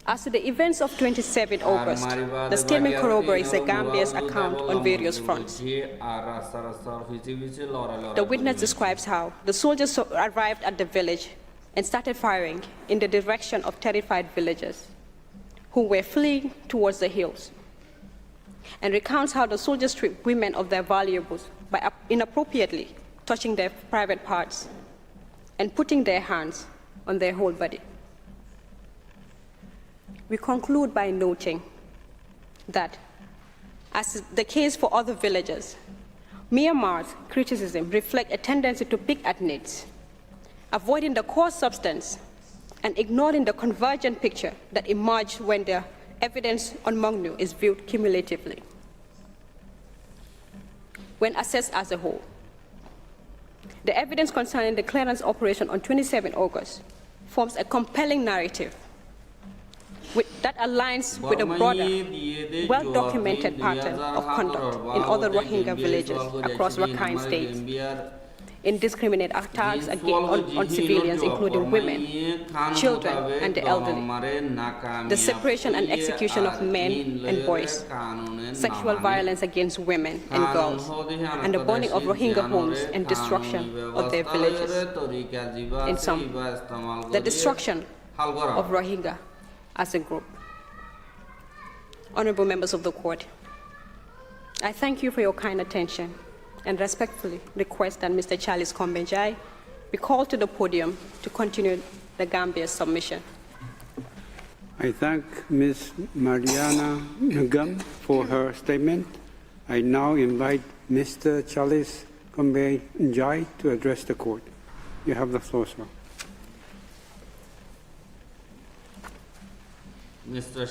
As to the events of 27 August, the statement corroborates the Gambia's account on various fronts. The witness describes how the soldiers arrived at the village and started firing in the direction of terrified villagers who were fleeing towards the hills, and recounts how the soldiers stripped women of their valuables by inappropriately touching their private parts and putting their hands on their whole body. We conclude by noting that, as is the case for other villagers, Myanmar's criticism reflects a tendency to pick at nits, avoiding the core substance and ignoring the convergent picture that emerged when the evidence on Mongnu is viewed cumulatively. When assessed as a whole, the evidence concerning the clearance operation on 27 August forms a compelling narrative that aligns with a broader, well-documented pattern of conduct in other Rohingya villages across Rakhine State, indiscriminate attacks on civilians, including women, children, and the elderly, the separation and execution of men and boys, sexual violence against women and girls, and the burning of Rohingya homes and destruction of their villages. In sum, the destruction of Rohingya as a group. Honorable members of the court, I thank you for your kind attention and respectfully request that Mr. Charles Kombenjai be called to the podium to continue the Gambia's submission. I thank Ms. Mariana Ngum for her statement. I now invite Mr. Charles Kombenjai to address the court. You have the floor, sir. Mr.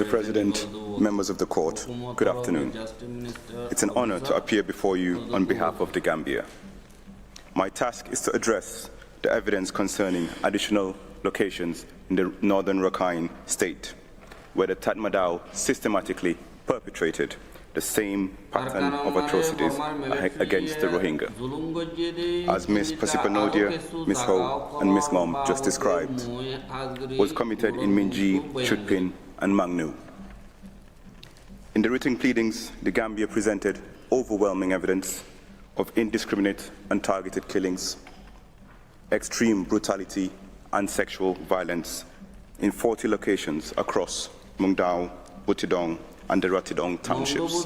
President, members of the court, good afternoon. It's an honor to appear before you on behalf of the Gambia. My task is to address the evidence concerning additional locations in the northern Rakhine State, where the Tatmadaw systematically perpetrated the same pattern of atrocities against the Rohingya. As Ms. Pasipanodia, Ms. Ho, and Ms. Ngom just described, was committed in Minji, Chutpin, and Mangnu. In the written pleadings, the Gambia presented overwhelming evidence of indiscriminate and targeted killings, extreme brutality, and sexual violence in 40 locations across Mungdao, Butidong, and the Ratidong townships.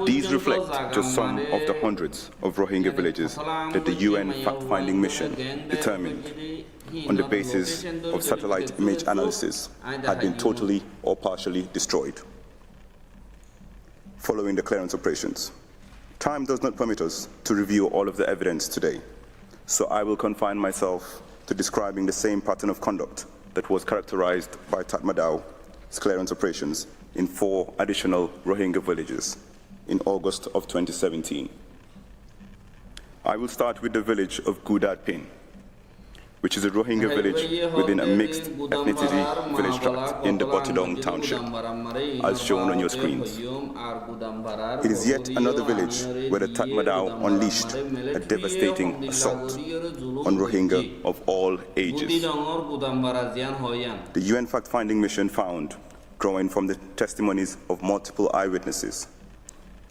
These reflect just some of the hundreds of Rohingya villages that the UN fact-finding mission determined on the basis of satellite image analysis had been totally or partially destroyed following the clearance operations. Time does not permit us to review all of the evidence today, so I will confine myself to describing the same pattern of conduct that was characterized by Tatmadaw clearance operations in 4 additional Rohingya villages in August of 2017. I will start with the village of Gudad Pin, which is a Rohingya village within a mixed ethnicity village tract in the Botidong township, as shown on your screens. It is yet another village where the Tatmadaw unleashed a devastating assault on Rohingya of all ages. The UN fact-finding mission found, drawing from the testimonies of multiple eyewitnesses,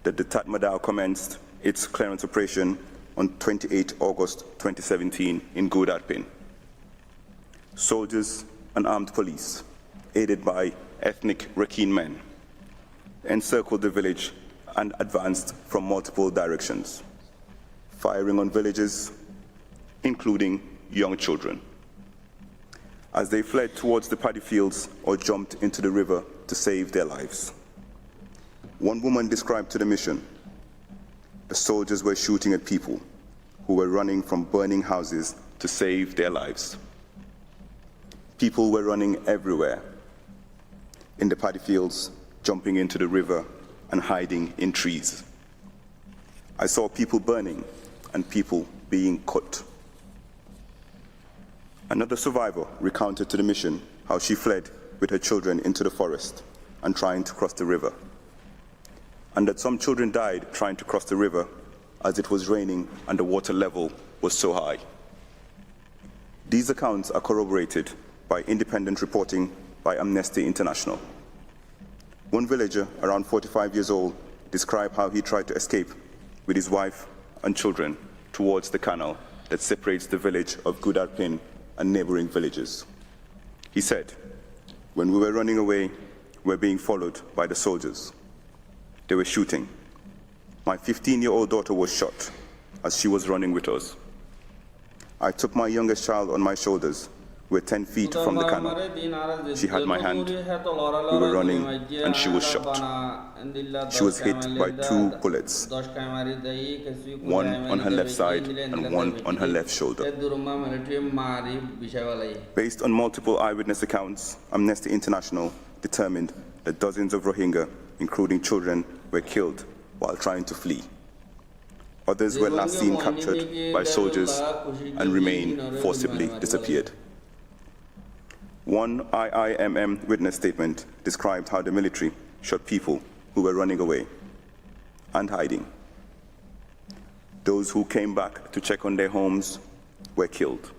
that the Tatmadaw commenced its clearance operation on 28 August 2017 in Gudarpin. Soldiers and armed police, aided by ethnic Rakhine men, encircled the village and advanced from multiple directions, firing on villages, including young children. As they fled towards the paddy fields or jumped into the river to save their lives. One woman described to the mission, the soldiers were shooting at people who were running from burning houses to save their lives. People were running everywhere, in the paddy fields, jumping into the river, and hiding in trees. I saw people burning and people being cut. Another survivor recounted to the mission how she fled with her children into the forest and trying to cross the river, and that some children died trying to cross the river as it was raining and the water level was so high. These accounts are corroborated by independent reporting by Amnesty International. One villager, around 45 years old, described how he tried to escape with his wife and children towards the canal that separates the village of Gudarpin and neighboring villages. He said, "When we were running away, we were being followed by the soldiers. They were shooting. My 15-year-old daughter was shot as she was running with us. I took my youngest child on my shoulders. We were 10 feet from the canal. She had my hand. We were running and she was shot. She was hit by 2 bullets, one on her left side and one on her left shoulder." Based on multiple eyewitness accounts, Amnesty International determined that dozens of Rohingya, including children, were killed while trying to flee. Others were last seen captured by soldiers and remain forcibly disappeared. One IIMM witness statement described how the military shot people who were running away and hiding. Those who came back to check on their homes were killed.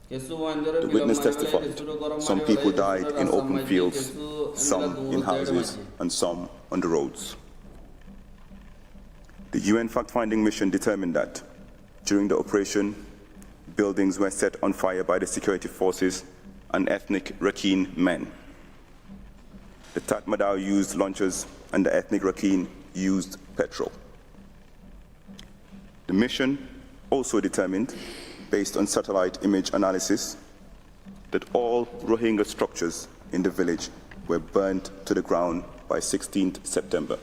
The witness testified some people died in open fields, some in houses, and some on the roads. The UN fact-finding mission determined that during the operation, buildings were set on fire by the security forces and ethnic Rakhine men. The Tatmadaw used launchers and the ethnic Rakhine used petrol. The mission also determined, based on satellite image analysis, that all Rohingya structures in the village were burnt to the ground by 16th September.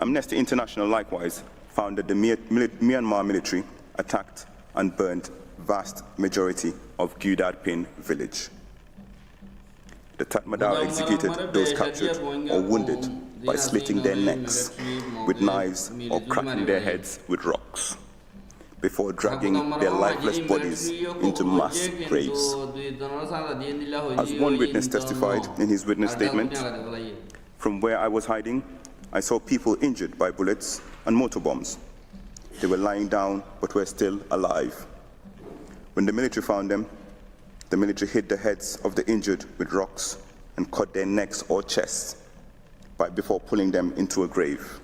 Amnesty International likewise found that the Myanmar military attacked and burnt vast majority of Gudarpin village. The Tatmadaw executed those captured or wounded by slitting their necks with knives or cracking their heads with rocks, before dragging their lifeless bodies into mass graves. As one witness testified in his witness statement, "From where I was hiding, I saw people injured by bullets and mortar bombs. They were lying down but were still alive. When the military found them, the military hit the heads of the injured with rocks and cut their necks or chests before pulling them into a grave.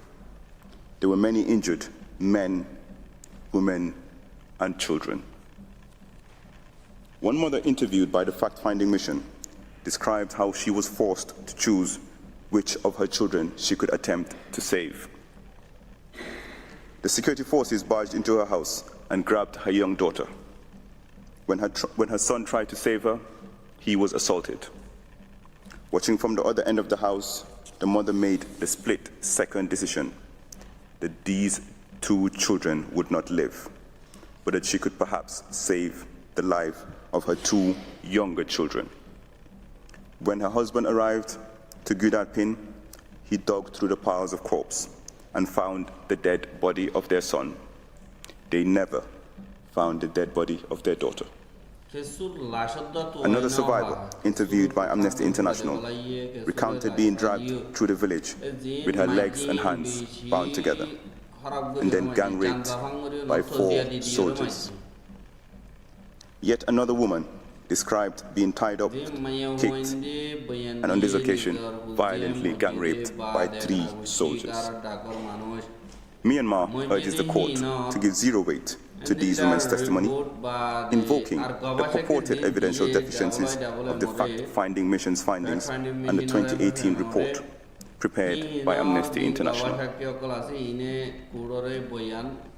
There were many injured men, women, and children." One mother interviewed by the fact-finding mission described how she was forced to choose which of her children she could attempt to save. The security forces barged into her house and grabbed her young daughter. When her son tried to save her, he was assaulted. Watching from the other end of the house, the mother made the split-second decision that these 2 children would not live, but that she could perhaps save the life of her 2 younger children. When her husband arrived to Gudarpin, he dug through the piles of corpses and found the dead body of their son. They never found the dead body of their daughter. Another survivor, interviewed by Amnesty International, recounted being dragged through the village with her legs and hands bound together, and then gang raped by 4 soldiers. Yet another woman described being tied up, kicked, and on this occasion, violently gang raped by 3 soldiers. Myanmar urges the court to give zero weight to these women's testimony, invoking the purported evidential deficiencies of the fact-finding mission's findings and the 2018 report prepared by Amnesty International.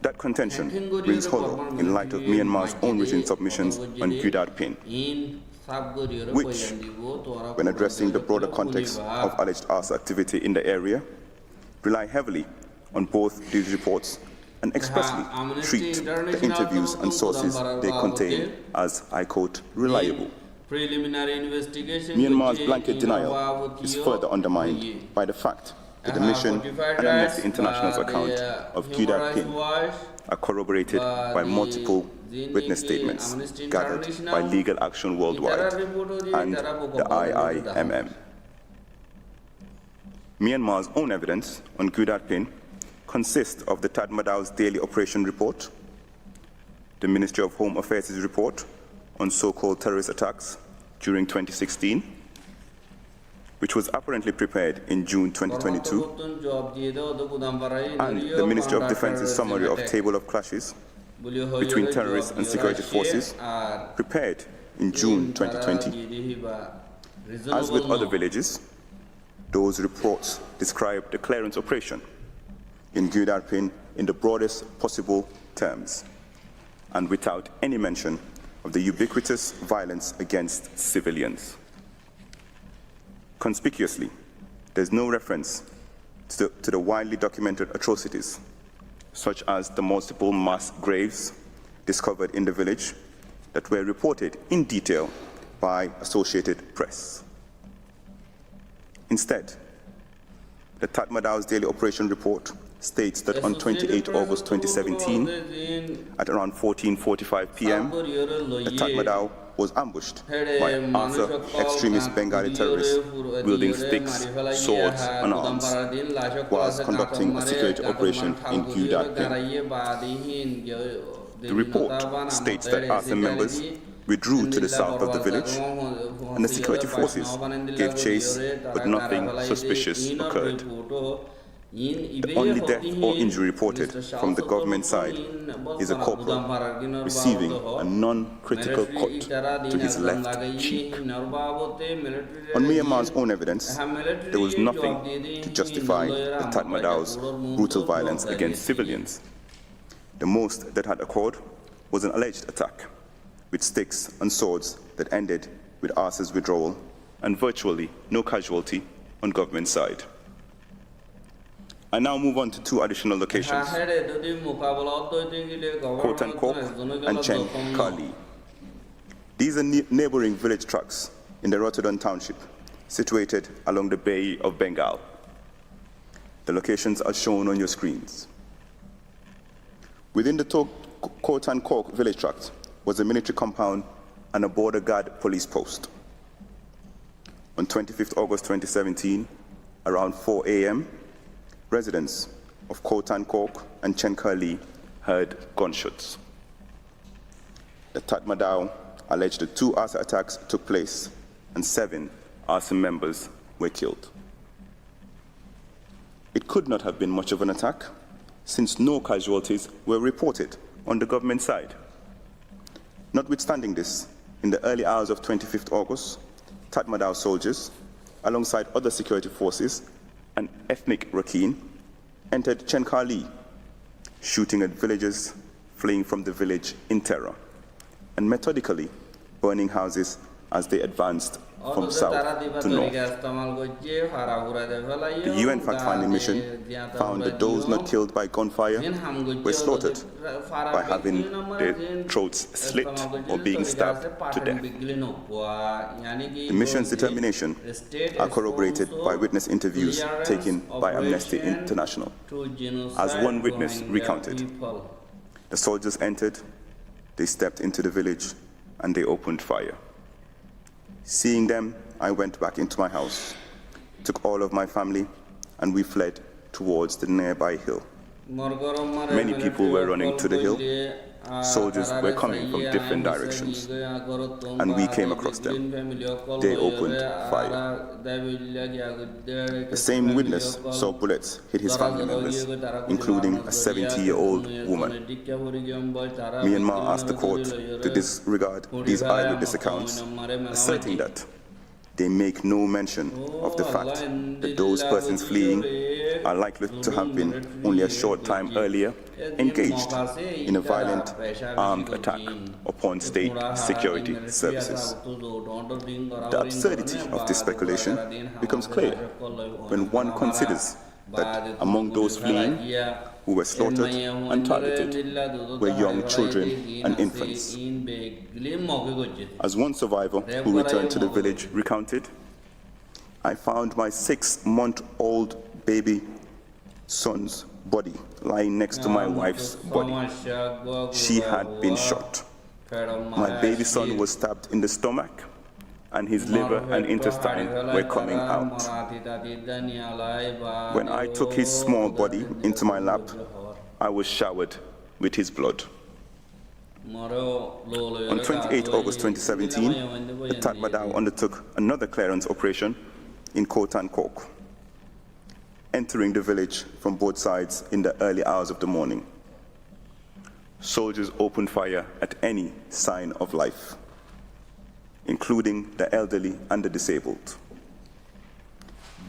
That contention rings hollow in light of Myanmar's own written submissions on Gudar Pin, which, when addressing the broader context of alleged arson activity in the area, rely heavily on both these reports and expressly treat the interviews and sources they contain as, I quote, reliable. Myanmar's blanket denial is further undermined by the fact that the mission and Amnesty International's account of Gudar Pin are corroborated by multiple witness statements gathered by Legal Action Worldwide and the IIMM. Myanmar's own evidence on Gudar Pin consists of the Tatmadao's daily operation report, the Ministry of Home Affairs' report on so-called terrorist attacks during 2016, which was apparently prepared in June 2022, and the Ministry of Defense's summary of table of clashes between terrorists and security forces, prepared in June 2020. As with other villages, those reports describe the clearance operation in Gudar Pin in the broadest possible terms, and without any mention of the ubiquitous violence against civilians. Conspicuously, there's no reference to the widely documented atrocities, such as the multiple mass graves discovered in the village that were reported in detail by Associated Press. Instead, the Tatmadao's daily operation report states that on 28 August 2017, at around 14:45 p.m., the Tatmadao was ambushed by Arthur extremist Bengali terrorists wielding sticks, swords, and arms, whilst conducting a security operation in Gudar Pin. The report states that Arthur members withdrew to the south of the village, and the security forces gave chase, but nothing suspicious occurred. The only death or injury reported from the government side is a corporal receiving a non-critical cut to his left cheek. On Myanmar's own evidence, there was nothing to justify the Tatmadao's brutal violence against civilians. The most that had occurred was an alleged attack with sticks and swords that ended with Arthur's withdrawal and virtually no casualty on government side. I now move on to 2 additional locations, Khotan Kok and Chen Kali. These are neighboring village tracts in the Rotterdam township, situated along the Bay of Bengal. The locations are shown on your screens. Within the Khotan Kok village tract was a military compound and a border guard police post. On 25th August 2017, around 4 a.m., residents of Khotan Kok and Chenkali heard gunshots. The Tatmadao alleged that 2 arson attacks took place and 7 arson members were killed. It could not have been much of an attack, since no casualties were reported on the government side. Notwithstanding this, in the early hours of 25th August, Tatmadaw soldiers, alongside other security forces and ethnic Rakhine, entered Chenkali, shooting at villagers fleeing from the village in terror, and methodically burning houses as they advanced from south to north. The UN fact-finding mission found that those not killed by gunfire were slaughtered by having their throats slit or being stabbed to death. The mission's determination are corroborated by witness interviews taken by Amnesty International. As one witness recounted, the soldiers entered, they stepped into the village and they opened fire. Seeing them, I went back into my house, took all of my family, and we fled towards the nearby hill. Many people were running to the hill. Soldiers were coming from different directions, and we came across them. They opened fire. The same witness saw bullets hit his family members, including a 70-year-old woman. Myanmar asked the court to disregard these eyewitness accounts, asserting that they make no mention of the fact that those persons fleeing are likely to have been only a short time earlier engaged in a violent armed attack upon state security services. The absurdity of this speculation becomes clear when one considers that among those fleeing who were slaughtered and targeted were young children and infants. As one survivor who returned to the village recounted, I found my 6-month-old baby son's body lying next to my wife's body. She had been shot. My baby son was stabbed in the stomach, and his liver and intestine were coming out. When I took his small body into my lap, I was showered with his blood. On 28 August 2017, the Tatmadaw undertook another clearance operation in Khotan Kok, entering the village from both sides in the early hours of the morning. Soldiers opened fire at any sign of life, including the elderly and the disabled.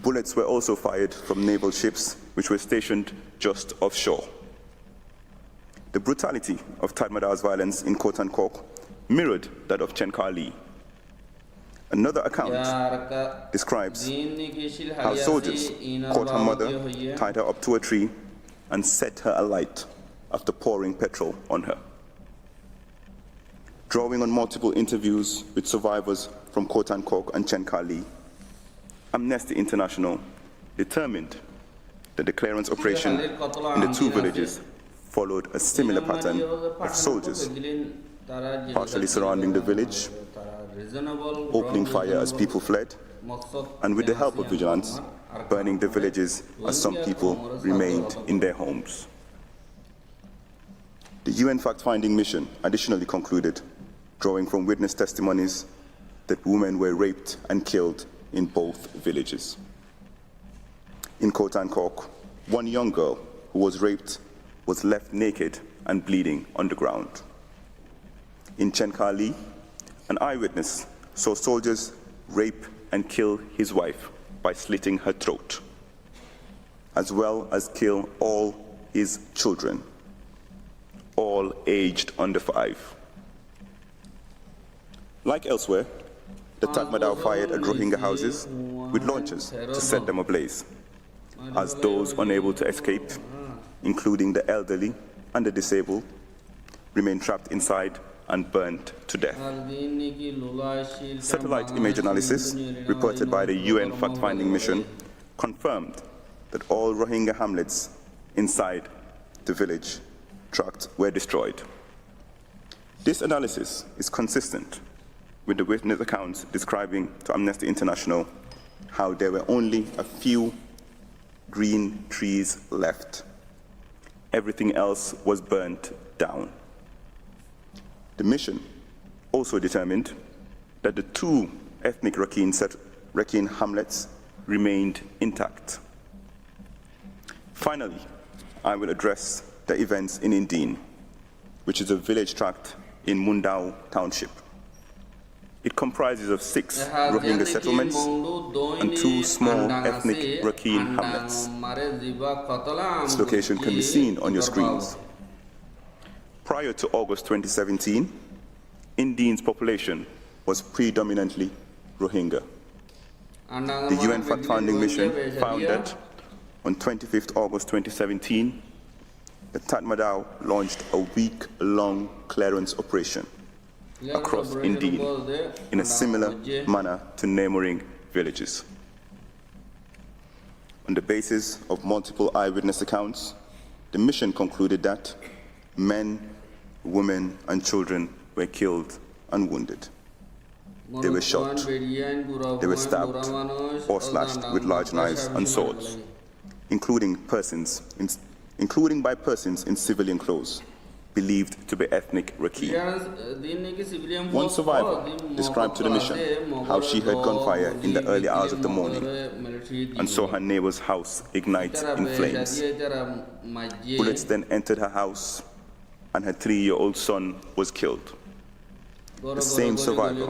Bullets were also fired from naval ships which were stationed just offshore. The brutality of Tatmadaw's violence in Khotan Kok mirrored that of Chenkali. Another account describes how soldiers caught her mother, tied her up to a tree, and set her alight after pouring petrol on her. Drawing on multiple interviews with survivors from Khotan Kok and Chenkali, Amnesty International determined that the clearance operation in the two villages followed a similar pattern of soldiers partially surrounding the village, opening fire as people fled, and with the help of vigilance, burning the villages as some people remained in their homes. The UN fact-finding mission additionally concluded, drawing from witness testimonies, that women were raped and killed in both villages. In Khotan Kok, one young girl who was raped was left naked and bleeding on the ground. In Chenkali, an eyewitness saw soldiers rape and kill his wife by slitting her throat, as well as kill all his children, all aged under 5. Like elsewhere, the Tatmadaw fired at Rohingya houses with launchers to set them ablaze, as those unable to escape, including the elderly and the disabled, remained trapped inside and burnt to death. Satellite image analysis reported by the UN fact-finding mission confirmed that all Rohingya hamlets inside the village tract were destroyed. This analysis is consistent with the witness accounts describing to Amnesty International how there were only a few green trees left. Everything else was burnt down. The mission also determined that the 2 ethnic Rakhine hamlets remained intact. Finally, I will address the events in Indine, which is a village tract in Mundao Township. It comprises of 6 Rohingya settlements and 2 small ethnic Rakhine hamlets. This location can be seen on your screens. Prior to August 2017, Indine's population was predominantly Rohingya. The UN fact-finding mission found that on 25th August 2017, the Tatmadaw launched a week-long clearance operation across Indine in a similar manner to neighboring villages. On the basis of multiple eyewitness accounts, the mission concluded that men, women and children were killed and wounded. They were shot, they were stabbed or slashed with large knives and swords, including by persons in civilian clothes, believed to be ethnic Rakhine. One survivor described to the mission how she heard gunfire in the early hours of the morning and saw her neighbor's house ignite in flames. Bullets then entered her house and her 3-year-old son was killed. The same survivor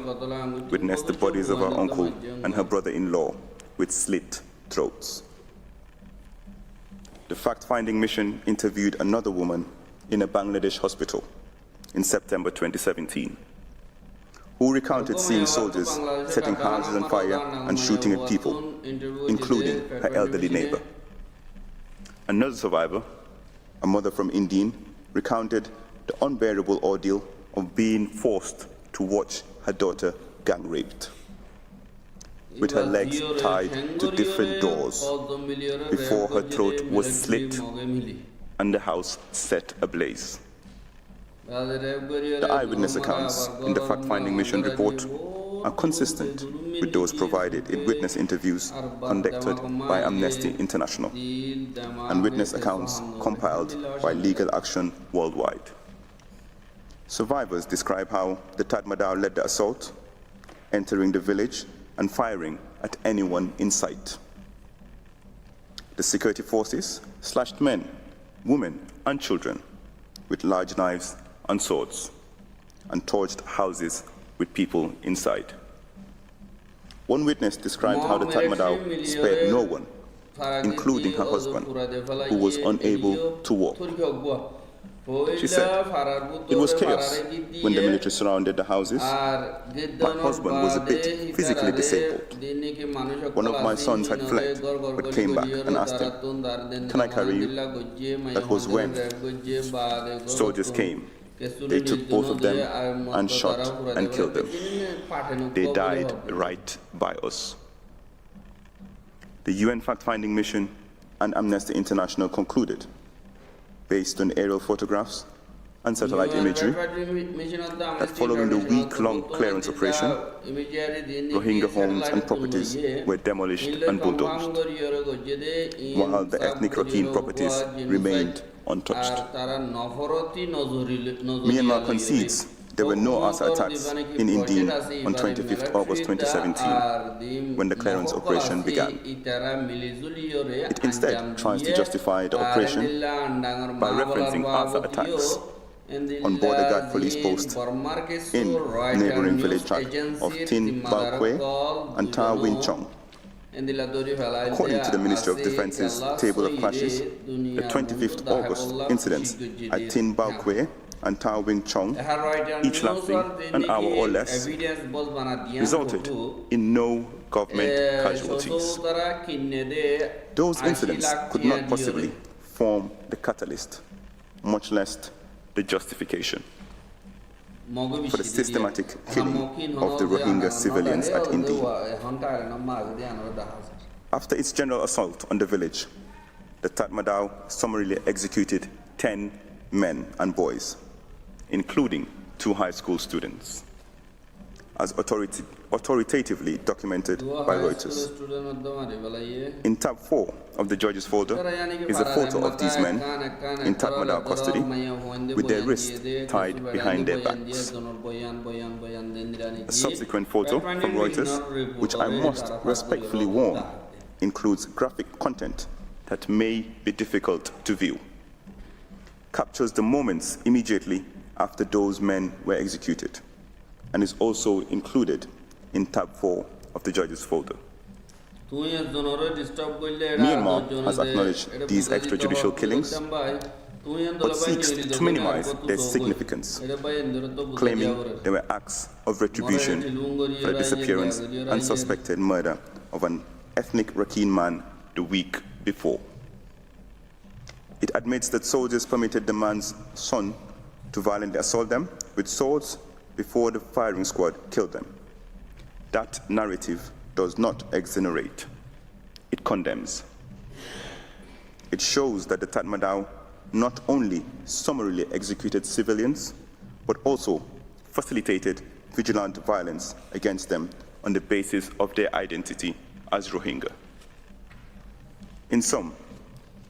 witnessed the bodies of her uncle and her brother-in-law with slit throats. The fact-finding mission interviewed another woman in a Bangladesh hospital in September 2017, who recounted seeing soldiers setting houses on fire and shooting at people, including her elderly neighbor. Another survivor, a mother from Indine, recounted the unbearable ordeal of being forced to watch her daughter gang raped, with her legs tied to different doors before her throat was slit and the house set ablaze. The eyewitness accounts in the fact-finding mission report are consistent with those provided in witness interviews conducted by Amnesty International and witness accounts compiled by Legal Action Worldwide. Survivors describe how the Tatmadaw led the assault, entering the village and firing at anyone in sight. The security forces slashed men, women, and children with large knives and swords and torched houses with people inside. One witness described how the Tatmadaw spared no one, including her husband, who was unable to walk. She said, "It was chaos when the military surrounded the houses. My husband was a bit physically disabled. One of my sons had fled, but came back and asked him, 'Can I carry you?' That was when soldiers came. They took both of them and shot and killed them. They died right by us." The UN fact-finding mission and Amnesty International concluded, based on aerial photographs and satellite imagery, that following the week-long clearance operation, Rohingya homes and properties were demolished and bulldozed, while the ethnic Rakhine properties remained untouched. Myanmar concedes there were no ASA attacks in Indine on 25th August 2017 when the clearance operation began. It instead tries to justify the operation by referencing ASA attacks on border guard police posts in neighboring village of Tin Bao Kwe and Ta Win Chong. According to the Ministry of Defense's table of clashes, the 25th August incidents at Tin Bao Kwe and Ta Wing Chong, each lasting an hour or less, resulted in no government casualties. Those incidents could not possibly form the catalyst, much less the justification, for the systematic killing of the Rohingya civilians at Indine. After its general assault on the village, the Tatmadaw summarily executed 10 men and boys, including 2 high school students, as authoritatively documented by Reuters. In tab 4 of the judge's folder is a photo of these men in Tatmadaw custody with their wrists tied behind their backs. A subsequent photo from Reuters, which I must respectfully warn, includes graphic content that may be difficult to view, captures the moments immediately after those men were executed, and is also included in tab 4 of the judge's folder. Myanmar has acknowledged these extrajudicial killings, but seeks to minimize their significance, claiming they were acts of retribution for the disappearance and suspected murder of an ethnic Rakhine man the week before. It admits that soldiers permitted the man's son to violently assault them with swords before the firing squad killed them. That narrative does not exonerate. It condemns. It shows that the Tatmadaw not only summarily executed civilians, but also facilitated vigilant violence against them on the basis of their identity as Rohingya. In sum,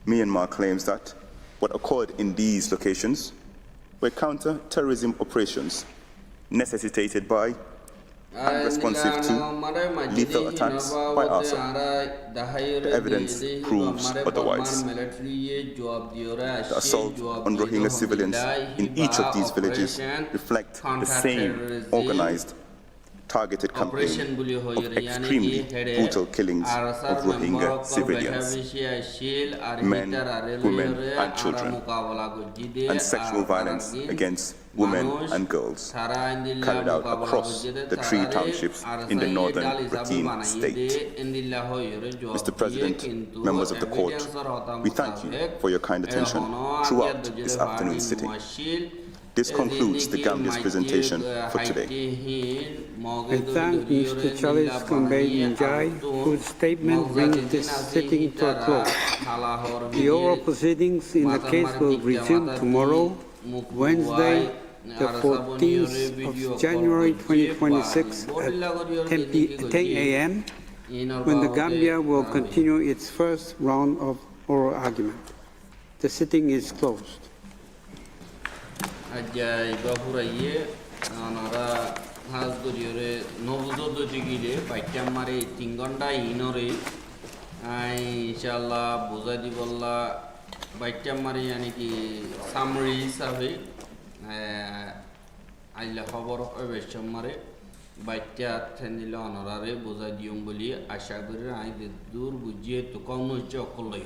Myanmar claims that what occurred in these locations were counter-terrorism operations necessitated by and responsive to lethal attacks by ASA. The evidence proves otherwise. The assault on Rohingya civilians in each of these villages reflect the same organized, targeted campaign of extremely brutal killings of Rohingya civilians, men, women, and children, and sexual violence against women and girls, carried out across the 3 townships in the northern Rakhine state. Mr. President, members of the court, we thank you for your kind attention throughout this afternoon's sitting. This concludes the Gambia's presentation for today. I thank Mr. Charles Njai, whose statement brings this sitting to a close. The oral proceedings in the case will resume tomorrow, Wednesday, the 14th of January 2026 at 10 a.m., when the Gambia will continue its first round of oral argument. The sitting is closed. Ajay Bahuraye, Anara has the Jure Novuzo the Jigile, Paitamare, Tingonda, Inore, Inshallah, Buzadibola, Paitamari, Yaniki, summary survey, I la Hobor of Aveshamare, Baitia, Tendilon, Rare, Buzadiumbuli, Ashagura, I the Dur Bujet to Kono Jokolo.